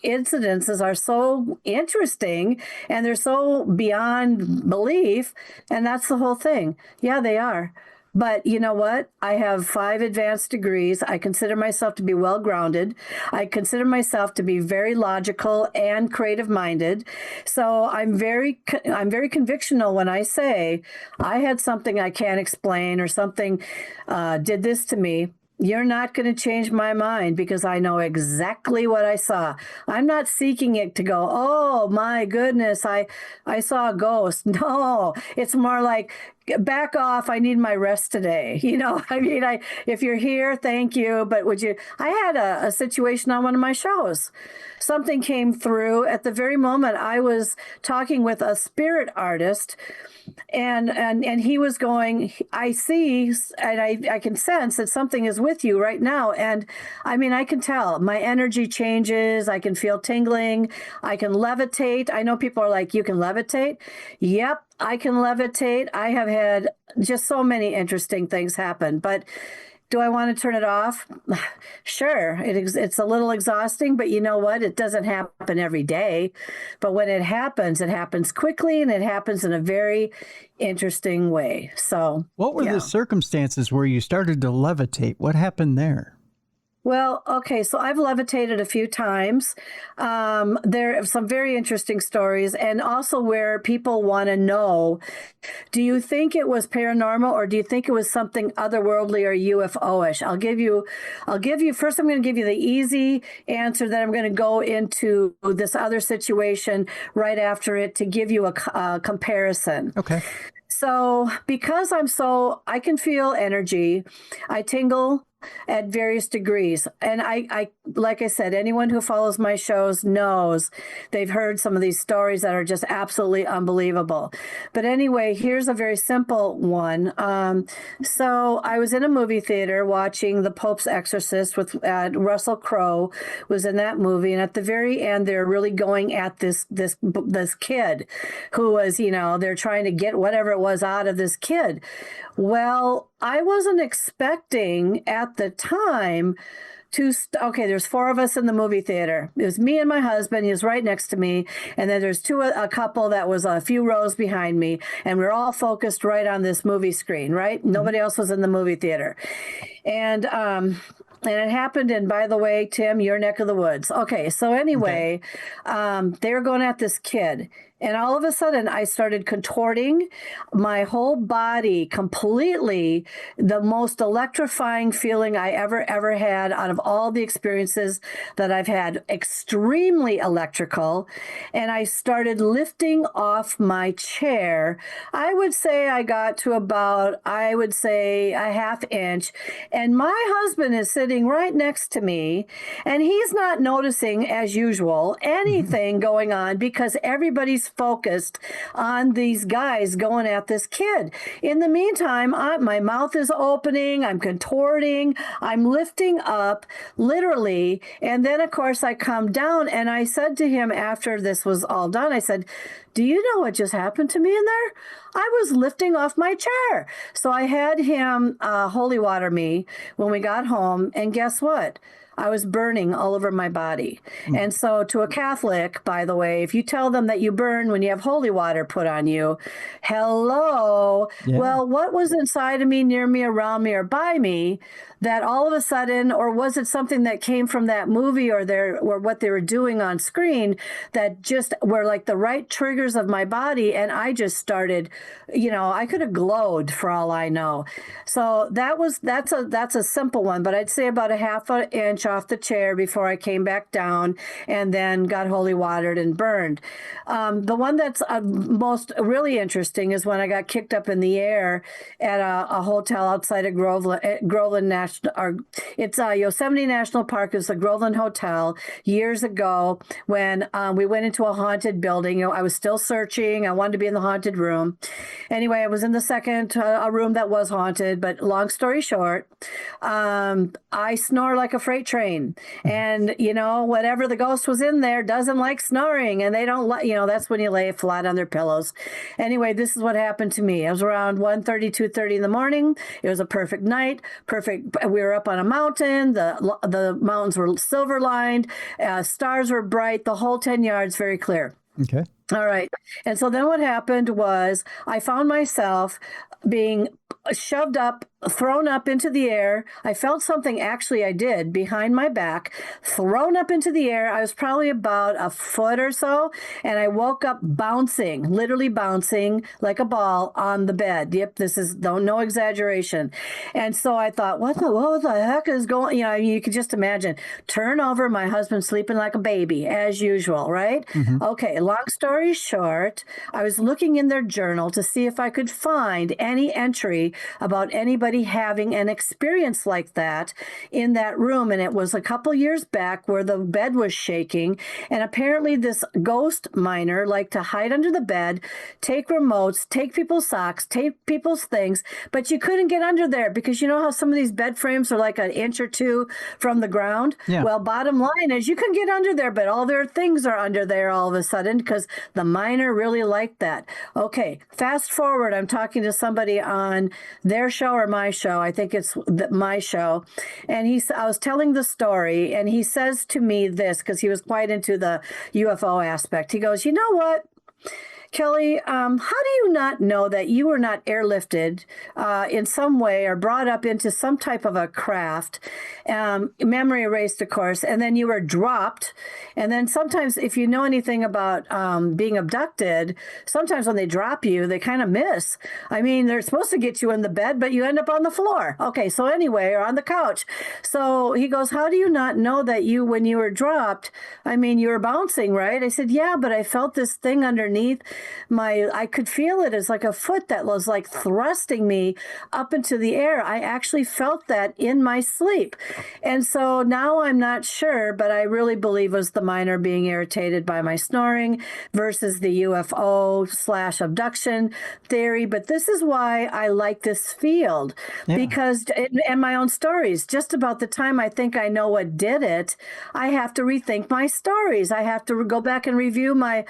incidences are so interesting and they're so beyond belief. And that's the whole thing. Yeah, they are. But you know what? I have 5 advanced degrees. I consider myself to be well-grounded. I consider myself to be very logical and creative-minded. So I'm very convictional when I say I had something I can't explain or something did this to me. you're not going to change my mind because I know exactly what I saw. I'm not seeking it to go, oh my goodness, I saw a ghost. No, it's more like, back off. I need my rest today. I mean, if you're here, thank you. But I had a situation on one of my shows. Something came through at the very moment I was talking with a spirit artist, and he was going, I see, and I can sense that something is with you right now. And I mean, I can tell my energy changes. I can feel tingling. I can levitate. I know people are like, you can levitate. Yep, I can levitate. I have had just so many interesting things happen, but do I want to turn it off? Sure. It's a little exhausting, but you know what? It doesn't happen every day. But when it happens quickly, and it happens in a very interesting way. So, what were the circumstances where you started to levitate? What happened there? Well, okay, so I've levitated a few times. There are some very interesting stories, and also where people want to know, do you think it was paranormal, or do you think it was something otherworldly or UFO-ish? I'll give you, first I'm going to give you the easy answer, then I'm going to go into this other situation right after it to give you a comparison. Okay. So because I can feel energy, I tingle at various degrees. And I, like I said, anyone who follows my shows knows they've heard some of these stories that are just absolutely unbelievable. But anyway, here's a very simple one. So I was in a movie theater watching The Pope's Exorcist with Russell Crowe was in that movie. And at the very end, they're really going at this kid who was, they're trying to get whatever it was out of this kid. Well, I wasn't expecting at the time okay, there's 4 of us in the movie theater. It was me and my husband. He was right next to me. And then there's a couple that was a few rows behind me. And we're all focused right on this movie screen, right? Mm-hmm. Nobody else was in the movie theater. And it happened in, by the way, Tim, your neck of the woods. Okay, so anyway, they were going at this kid. And all of a sudden, I started contorting my whole body completely, the most electrifying feeling I ever had out of all the experiences that I've had, extremely electrical. And I started lifting off my chair. I would say I got to about, a half inch. And my husband is sitting right next to me, and he's not noticing, as usual, anything going on because everybody's focused on these guys going at this kid. In the meantime, my mouth is opening, I'm contorting, I'm lifting up, literally, and then, of course, I come down, and I said to him after this was all done, I said, do you know what just happened to me in there? I was lifting off my chair. So I had him holy water me when we got home, and guess what? I was burning all over my body. And so to a Catholic, by the way, if you tell them that you burn when you have holy water put on you, hello. Yeah. Well, what was inside of me, near me, around me, or by me that all of a sudden, or was it something that came from that movie or what they were doing on screen that just were like the right triggers of my body? And I just started, I could have glowed for all I know. So that's a simple one, but I'd say about a half an inch off the chair before I came back down and then got holy watered and burned. The one that's most really interesting is when I got kicked up in the air at a hotel outside of Groveland National. It's Yosemite National Park. It's a Groveland Hotel years ago when we went into a haunted building. I was still searching. I wanted to be in the haunted room. Anyway, I was in the second room that was haunted. But long story short, I snore like a freight train. And, whatever the ghost was in there doesn't like snoring. And they don't like, that's when you lay flat on their pillows. Anyway, this is what happened to me. It was around 1:30, 2:30 in the morning. It was a perfect night. We were up on a mountain. The mountains were silver lined. Stars were bright. The whole 10 yards, very clear. Okay. All right. And so then what happened was I found myself being shoved up thrown up into the air. I felt something, actually I did, behind my back, thrown up into the air. I was probably about a foot or so, and I woke up bouncing, literally bouncing like a ball on the bed. Yep, this is no exaggeration. And so I thought, what the heck is going, you could just imagine, turn over, my husband sleeping like a baby, as usual, right? Mm-hmm. Okay, long story short, I was looking in their journal to see if I could find any entry about anybody having an experience like that in that room. And it was a couple years back where the bed was shaking. And apparently this ghost miner liked to hide under the bed, take remotes, take people's socks, take people's things. But you couldn't get under there because you know how some of these bed frames are like an inch or two from the ground? Yeah. Well, bottom line is you can get under there, but all their things are under there all of a sudden because the miner really liked that. Okay, fast forward. I'm talking to somebody on their show or my show. I think it's my show. And I was telling the story, and he says to me this, because he was quite into the UFO aspect. He goes, you know what, Kelly, how do you not know that you were not airlifted in some way or brought up into some type of a craft, memory erased, of course, and then you were dropped? And then sometimes if you know anything about being abducted, sometimes when they drop you, they kind of miss. I mean, they're supposed to get you in the bed, but you end up on the floor. Okay, so anyway, or on the couch. So he goes, how do you not know that when you were dropped, I mean, you were bouncing, right? I said, yeah, but I felt this thing underneath I could feel it as like a foot that was like thrusting me up into the air. I actually felt that in my sleep. And so now I'm not sure, but I really believe it was the miner being irritated by my snoring versus the UFO/abduction theory. But this is why I like this field, because in my own stories, just about the time I think I know what did it, I have to rethink my stories. I have to go back and review my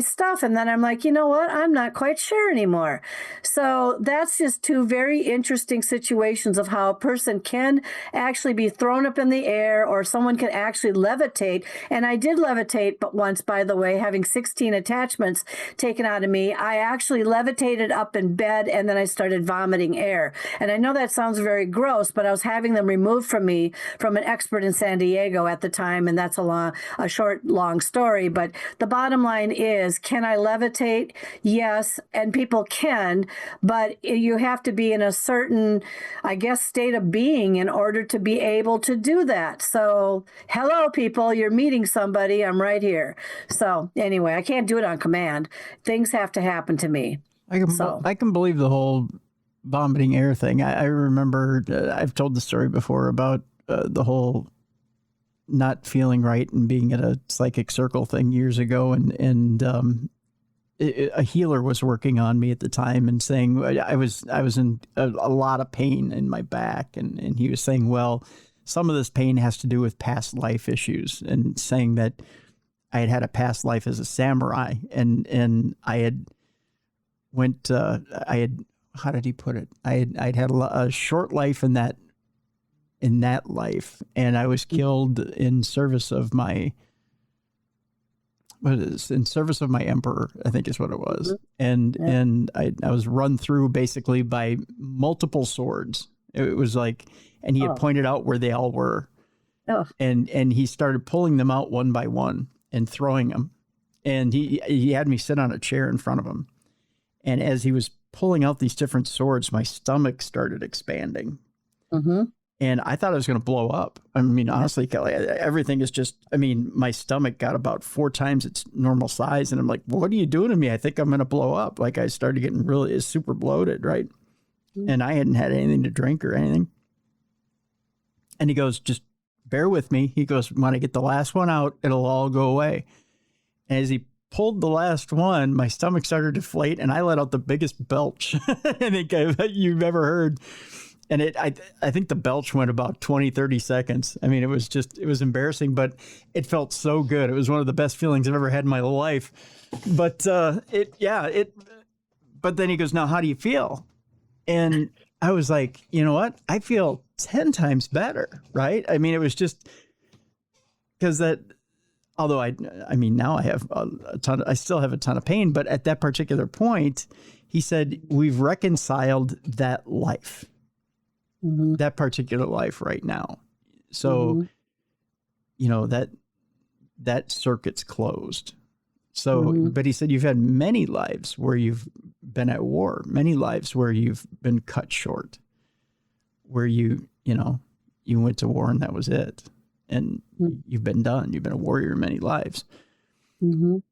stuff. And then I'm like, you know what? I'm not quite sure anymore. So that's just two very interesting situations of how a person can actually be thrown up in the air, or someone can actually levitate. And I did levitate, but once, by the way, having 16 attachments taken out of me, I actually levitated up in bed, and then I started vomiting air. And I know that sounds very gross, but I was having them removed from me from an expert in San Diego at the time. And that's a short, long story. But the bottom line is, can I levitate? Yes, and people can, but you have to be in a certain, I guess, state of being in order to be able to do that. So, hello, people, you're meeting somebody. I'm right here. So, anyway, I can't do it on command. Things have to happen to me. I can believe the whole vomiting air thing. I remember, I've told the story before about the whole not feeling right and being at a psychic circle thing years ago, and a healer was working on me at the time and saying I was in a lot of pain in my back, and he was saying, well, some of this pain has to do with past life issues, and saying that I had a past life as a samurai, and I had how did he put it? I'd had a short life in that life, and I was killed in service of my emperor, I think is what it was. And I was run through basically by multiple swords. It was like, and he had pointed out where they all were. And he started pulling them out one by one and throwing them. And he had me sit on a chair in front of him. And as he was pulling out these different swords, my stomach started expanding. Mm-hmm. And I thought I was going to blow up. I mean, honestly, Kelly, everything is just, I mean, my stomach got about 4 times its normal size. And I'm like, well, what are you doing to me? I think I'm going to blow up. Like, I started getting really super bloated, right? Mm-hmm. And I hadn't had anything to drink or anything. And he goes, just bear with me. He goes, when I get the last one out, it'll all go away. And as he pulled the last one, my stomach started to deflate, and I let out the biggest belch I think you've ever heard. And I think the belch went about 20, 30 seconds. I mean, it was embarrassing, but it felt so good. It was one of the best feelings I've ever had in my life. But but then he goes, now, how do you feel? And I was like, you know what? I feel 10 times better, right? I mean, it was just because that, although I mean, now I have I still have a ton of pain, but at that particular point, he said, we've reconciled that life. that particular life right now. So, that circuit's closed. So, but he said, you've had many lives where you've been at war, many lives where you've been cut short, where you went to war and that was it. And you've been done. You've been a warrior in many lives. And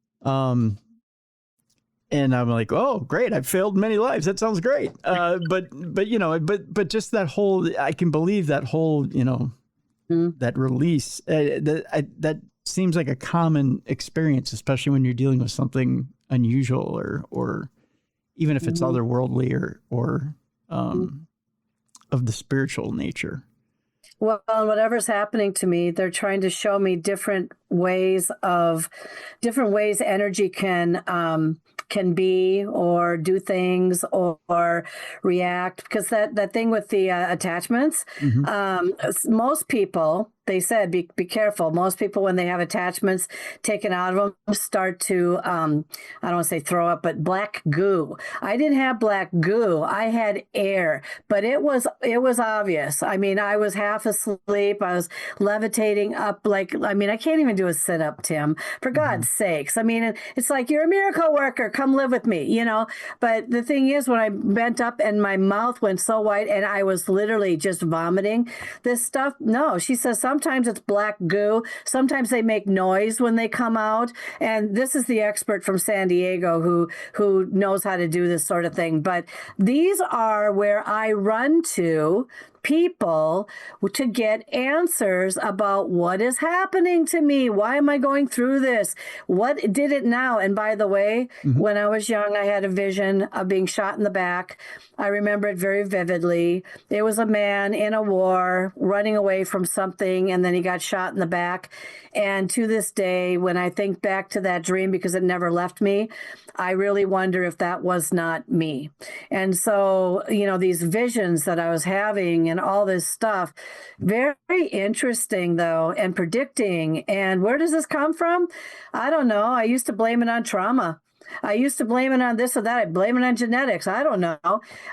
I'm like, oh, great. I've failed many lives. That sounds great. But just that whole, I can believe that whole, that release, that seems like a common experience, especially when you're dealing with something unusual or even if it's otherworldly or of the spiritual nature. Well, whatever's happening to me, they're trying to show me different ways energy can be or do things or react, because that thing with the attachments, most people, they said, be careful. Most people, when they have attachments taken out of them, start to, I don't want to say throw up, but black goo. I didn't have black goo. I had air, but it was obvious. I mean, I was half asleep. I was levitating up I can't even do a sit up, Tim, for God's sakes. I mean, it's like, you're a miracle worker. Come live with me, But the thing is, when I bent up and my mouth went so white and I was literally just vomiting this stuff. No, she says, sometimes it's black goo. Sometimes they make noise when they come out. And this is the expert from San Diego who knows how to do this sort of thing. But these are where I run to people to get answers about what is happening to me. Why am I going through this? What did it now? And by the way, when I was young, I had a vision of being shot in the back. I remember it very vividly. It was a man in a war running away from something, and then he got shot in the back. And to this day, when I think back to that dream, because it never left me, I really wonder if that was not me. And so, these visions that I was having and all this stuff, very interesting though, and predicting. And where does this come from? I don't know. I used to blame it on trauma. I used to blame it on this or that. I blame it on genetics. I don't know.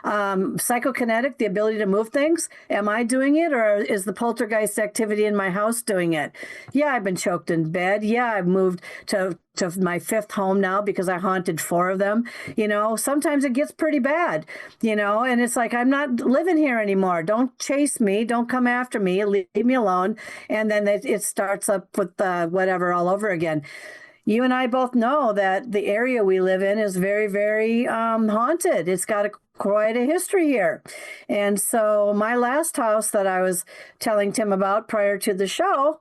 Psychokinetic, the ability to move things. Am I doing it, or is the poltergeist activity in my house doing it? Yeah, I've been choked in bed. Yeah, I've moved to my 5th home now because I haunted 4 of them. Sometimes it gets pretty bad, and it's like, I'm not living here anymore. Don't chase me. Don't come after me. Leave me alone. And then it starts up with whatever all over again. You and I both know that the area we live in is very, very haunted. It's got quite a history here. And so my last house that I was telling Tim about prior to the show,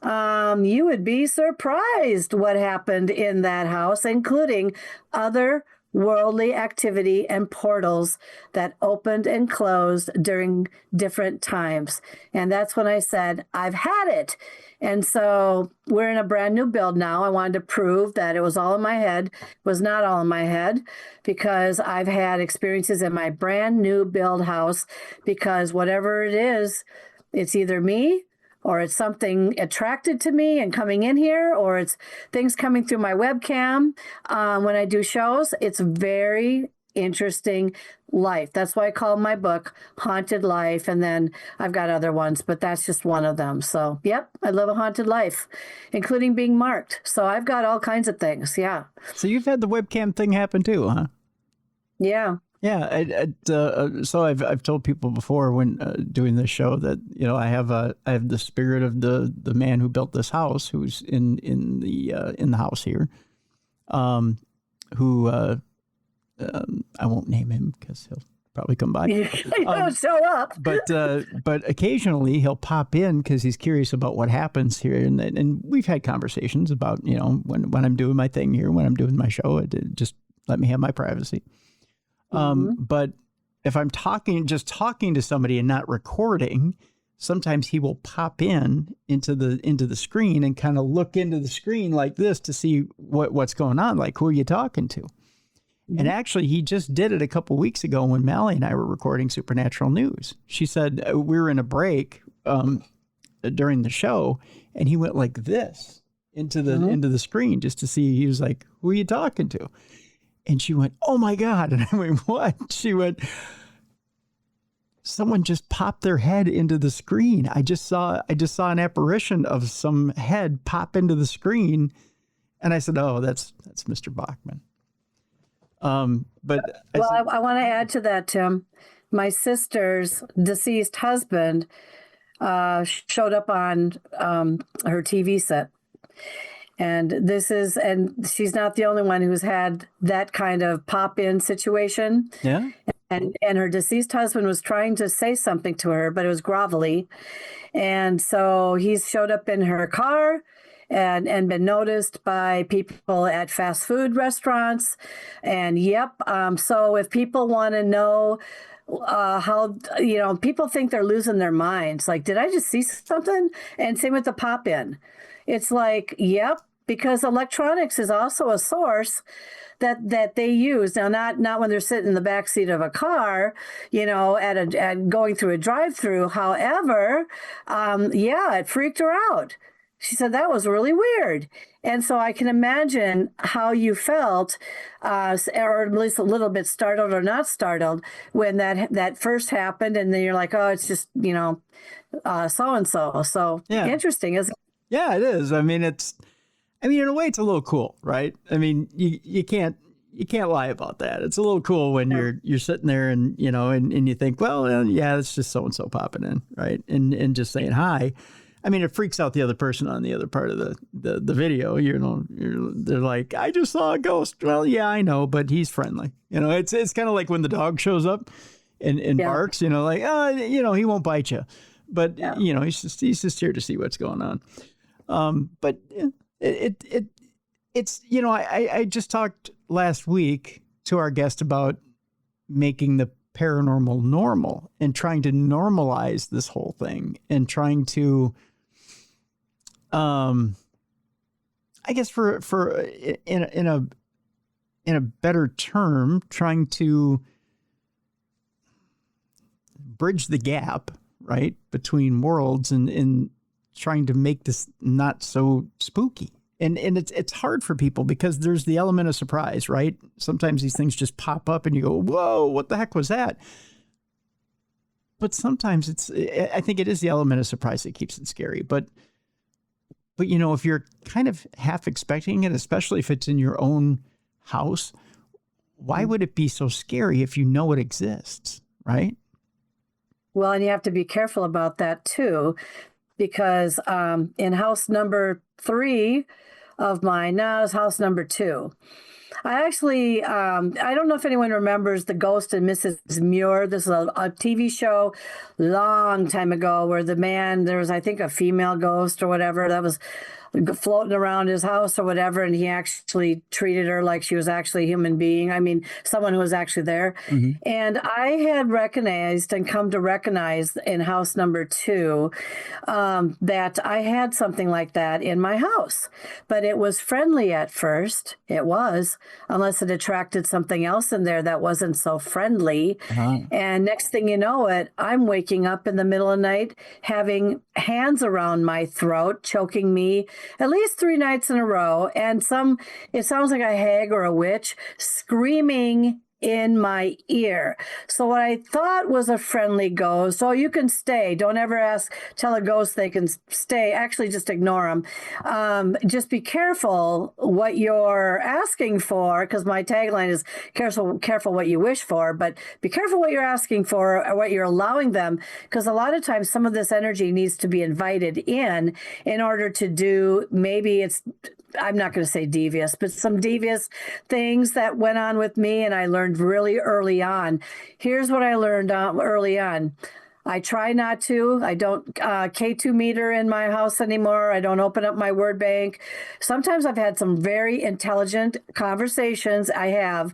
you would be surprised what happened in that house, including other worldly activity and portals that opened and closed during different times. And that's when I said, I've had it. And so we're in a brand new build now. I wanted to prove that it was all in my head. It was not all in my head, because I've had experiences in my brand new build house, because whatever it is, it's either me, or it's something attracted to me and coming in here, or it's things coming through my webcam when I do shows. It's very interesting life. That's why I call my book Haunted Life. And then I've got other ones, but that's just one of them. So, yep, I live a haunted life, including being marked. So I've got all kinds of things. Yeah. So you've had the webcam thing happen too, huh? Yeah. Yeah, so I've told people before when doing this show that I have the spirit of the man who built this house, who's in the house here, who I won't name him because he'll probably come by. He'll show up. But occasionally he'll pop in because he's curious about what happens here, and we've had conversations about when I'm doing my thing here, when I'm doing my show, just let me have my privacy. But if I'm talking to somebody and not recording, sometimes he will pop into the screen and kind of look into the screen like this to see what's going on. Like, who are you talking to? And actually, he just did it a couple of weeks ago when Mallie and I were recording Supernatural News. She said we were in a break during the show, and he went like this into the screen just to see. He was like, who are you talking to? And she went, oh my God. And I went, what? She went, someone just popped their head into the screen. I just saw an apparition of some head pop into the screen, and I said, "Oh, that's Mr. Bachman." But I want to add to that, Tim. My sister's deceased husband showed up on her TV set. And she's not the only one who's had that kind of pop-in situation. Yeah. And her deceased husband was trying to say something to her, but it was grovelly. And so he's showed up in her car and been noticed by people at fast food restaurants. And so if people want to know how, people think they're losing their minds. Like, did I just see something? And same with the pop-in. It's like, yep, because electronics is also a source that they use. Now, not when they're sitting in the backseat of a car, at going through a drive-through. However, it freaked her out. She said that was really weird. And so I can imagine how you felt, or at least a little bit startled or not startled when that first happened. And then you're like, oh, it's just, so-and-so. So interesting, isn't it? Yeah, it is. I mean, in a way, it's a little cool, right? I mean, you can't lie about that. It's a little cool when you're sitting there and, and you think, well, it's just so-and-so popping in, right? And just saying hi. I mean, it freaks out the other person on the other part of the video. They're like, I just saw a ghost. Well, yeah, I know, but he's friendly. It's kind of like when the dog shows up and barks. He won't bite you, but he's just here to see what's going on. But it's I just talked last week to our guest about making the paranormal normal and trying to normalize this whole thing and trying to I guess for in a better term, trying to bridge the gap, right, between worlds and trying to make this not so spooky. And it's hard for people because there's the element of surprise, right? Sometimes these things just pop up and you go, whoa, what the heck was that? But sometimes I think it is the element of surprise that keeps it scary. But if you're kind of half expecting it, especially if it's in your own house, why would it be so scary if you know it exists, right? Well, and you have to be careful about that too, because in house number 3 of mine, now is house number 2. I actually, I don't know if anyone remembers The Ghost and Mrs. Muir. This is a TV show long time ago where there was, I think, a female ghost or whatever that was floating around his house or whatever, and he actually treated her like she was actually a human being. I mean, someone who was actually there. Mm-hmm. And I had recognized and come to recognize in house number 2 that I had something like that in my house. But it was friendly at first. It was, unless it attracted something else in there that wasn't so friendly. Uh-huh. And next thing you know I'm waking up in the middle of the night having hands around my throat, choking me at least 3 nights in a row. And it sounds like a hag or a witch screaming in my ear. So what I thought was a friendly ghost, oh, you can stay. Don't ever tell a ghost they can stay. Actually, just ignore them. Just be careful what you're asking for, because my tagline is careful what you wish for, but be careful what you're asking for or what you're allowing them, because a lot of times some of this energy needs to be invited in order to do, maybe it's, I'm not going to say devious, but some devious things that went on with me, and I learned really early on. Here's what I learned early on. I try not to. I don't K2 meter in my house anymore. I don't open up my word bank. Sometimes I've had some very intelligent conversations that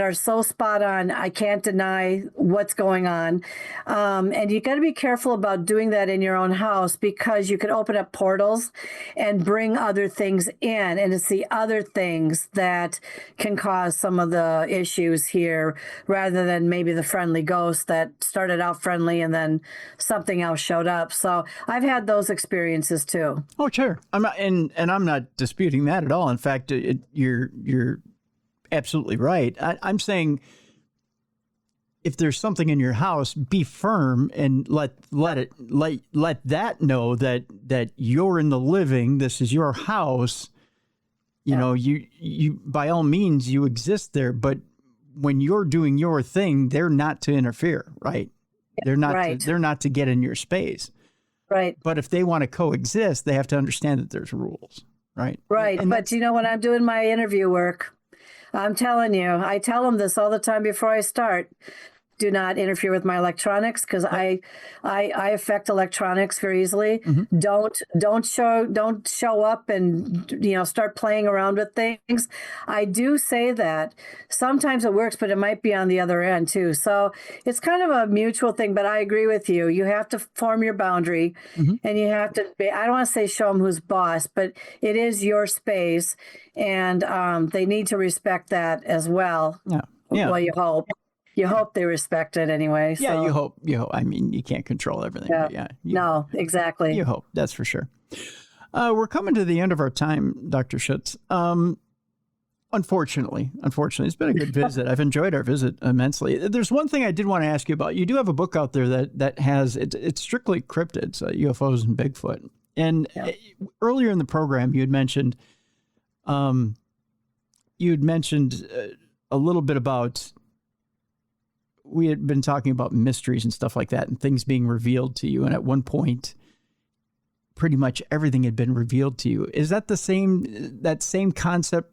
are so spot on. I can't deny what's going on. And you got to be careful about doing that in your own house, because you can open up portals and bring other things in. And it's the other things that can cause some of the issues here, rather than maybe the friendly ghost that started out friendly and then something else showed up. So I've had those experiences too. Oh, sure. I'm not disputing that at all. In fact, you're absolutely right. I'm saying if there's something in your house, be firm and let that know that you're in the living. This is your house. You know, you by all means you exist there, but when you're doing your thing, they're not to interfere, right? They're not right. They're not to get in your space. Right. But if they want to coexist, they have to understand that there's rules, right? Right. And but you know, when I'm doing my interview work, I'm telling you, I tell them this all the time before I start. Do not interfere with my electronics, because I affect electronics very easily. Mm-hmm. Don't show up and, you know, start playing around with things. I do say that sometimes it works, but it might be on the other end too. So it's kind of a mutual thing. But I agree with you. You have to form your boundary, Mm-hmm. and you have to be, I don't want to say show them who's boss, but it is your space, and they need to respect that as well. Yeah. Yeah. Well, you hope. You hope they respect it anyway. Yeah, so. you hope. I mean, you can't control everything. Yeah. But yeah. No, exactly. You hope. That's for sure. We're coming to the end of our time, Dr. Schutz. Unfortunately, it's been a good visit. I've enjoyed our visit immensely. There's one thing I did want to ask you about. You do have a book out there that has, it's strictly cryptids, UFOs and Bigfoot. And earlier in the program, you had mentioned a little bit about, we had been talking about mysteries and stuff like that and things being revealed to you. And at one point, pretty much everything had been revealed to you. Is that that same concept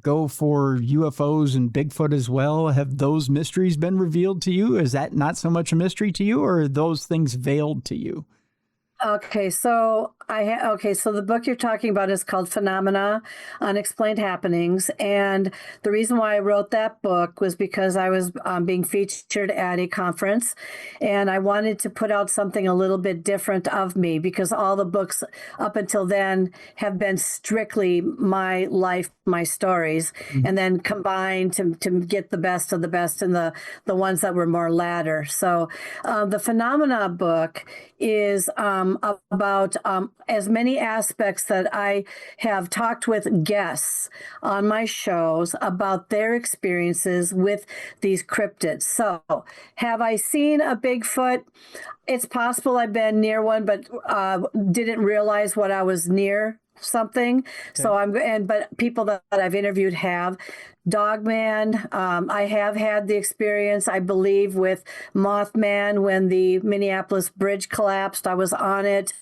go for UFOs and Bigfoot as well? Have those mysteries been revealed to you? Is that not so much a mystery to you, or are those things veiled to you? Okay, so so the book you're talking about is called Phenomena, Unexplained Happenings, and the reason why I wrote that book was because I was being featured at a conference, and I wanted to put out something a little bit different of me, because all the books up until then have been strictly my life, my stories, and then combined to get the best of the best and the ones that were more latter. So the Phenomena book is about as many aspects that I have talked with guests on my shows about their experiences with these cryptids. So, have I seen a Bigfoot? It's possible I've been near one, but didn't realize what I was near something. Okay. So but people that I've interviewed have. Dogman, I have had the experience, I believe, with Mothman when the Minneapolis bridge collapsed. I was on it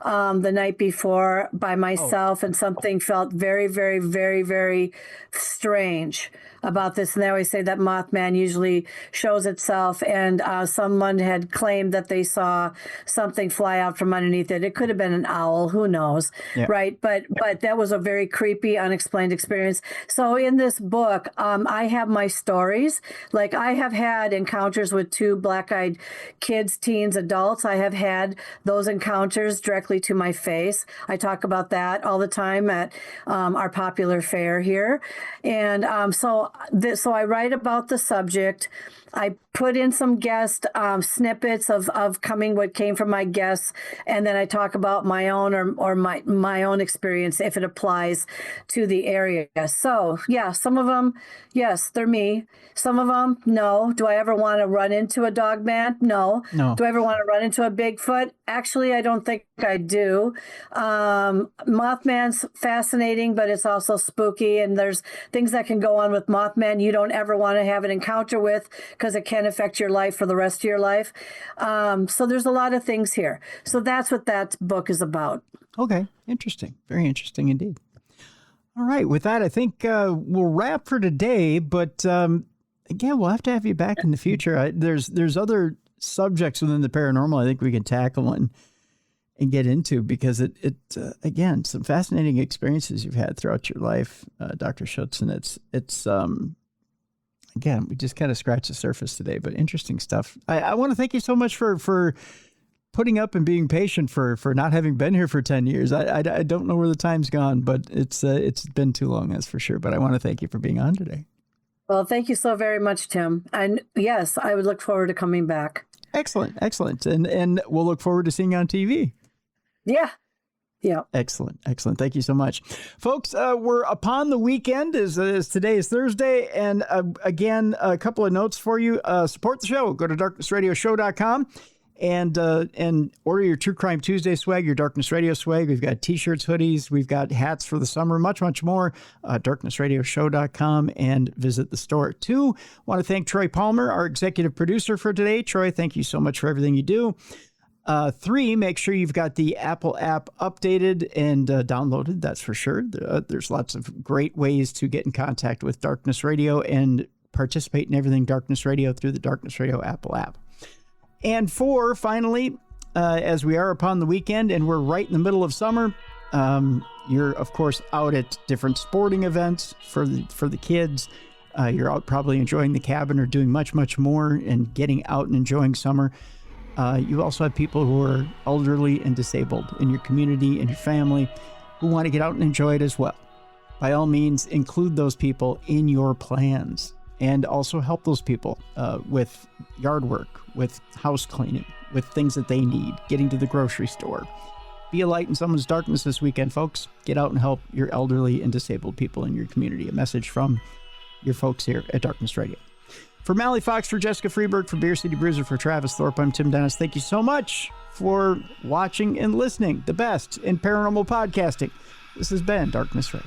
the night before by myself, and something felt very, very, very, very strange about this. And they always say that Mothman usually shows itself, and someone had claimed that they saw something fly out from underneath it. It could have been an owl, who knows, right? But that was a very creepy, unexplained experience. So in this book, I have my stories. Like, I have had encounters with 2 black-eyed kids, teens, adults. I have had those encounters directly to my face. I talk about that all the time at our popular fair here. And so I write about the subject. I put in some guest snippets of what came from my guests, and then I talk about my own or my own experience if it applies to the area. So yeah, some of them, yes, they're me. Some of them, no. Do I ever want to run into a dogman? No. Do I ever want to run into a Bigfoot? Actually, I don't think I do. Mothman's fascinating, but it's also spooky, and there's things that can go on with Mothman you don't ever want to have an encounter with, because it can affect your life for the rest of your life. So there's a lot of things here. So that's what that book is about. Okay. Interesting. Very interesting indeed. All right. With that, I think we'll wrap for today. But again, we'll have to have you back in the future. There's other subjects within the paranormal I think we can tackle and get into, because it again, some fascinating experiences you've had throughout your life, Dr. Schutz, and it's again, we just kind of scratched the surface today, but interesting stuff. I want to thank you so much for putting up and being patient for not having been here for 10 years. I don't know where the time's gone, but it's been too long, that's for sure. But I want to thank you for being on today. Well, thank you so very much, Tim. And yes, I would look forward to coming back. Excellent. And we'll look forward to seeing you on TV. Yeah. Yeah. Excellent. Thank you so much. Folks, we're upon the weekend as today is Thursday. And again, a couple of notes for you. Support the show. Go to darknessradioshow.com and order your True Crime Tuesday swag, your Darkness Radio swag. We've got t-shirts, hoodies. We've got hats for the summer, much, much more. Darknessradioshow.com and visit the store. 2, want to thank Troy Palmer, our executive producer for today. Troy, thank you so much for everything you do. 3, make sure you've got the Apple app updated and downloaded. That's for sure. There's lots of great ways to get in contact with Darkness Radio and participate in everything Darkness Radio through the Darkness Radio Apple app. And 4, finally, as we are upon the weekend and we're right in the middle of summer, you're, of course, out at different sporting events for the kids. You're out probably enjoying the cabin or doing much, much more and getting out and enjoying summer. You also have people who are elderly and disabled in your community and your family who want to get out and enjoy it as well. By all means, include those people in your plans and also help those people with yard work, with house cleaning, with things that they need, getting to the grocery store. Be a light in someone's darkness this weekend, folks. Get out and help your elderly and disabled people in your community. A message from your folks here at Darkness Radio. For Mally Fox, for Jessica Freeberg, for Beer City Bruiser, for Travis Thorpe, I'm Tim Dennis. Thank you so much for watching and listening. The best in paranormal podcasting. This has been Darkness Radio.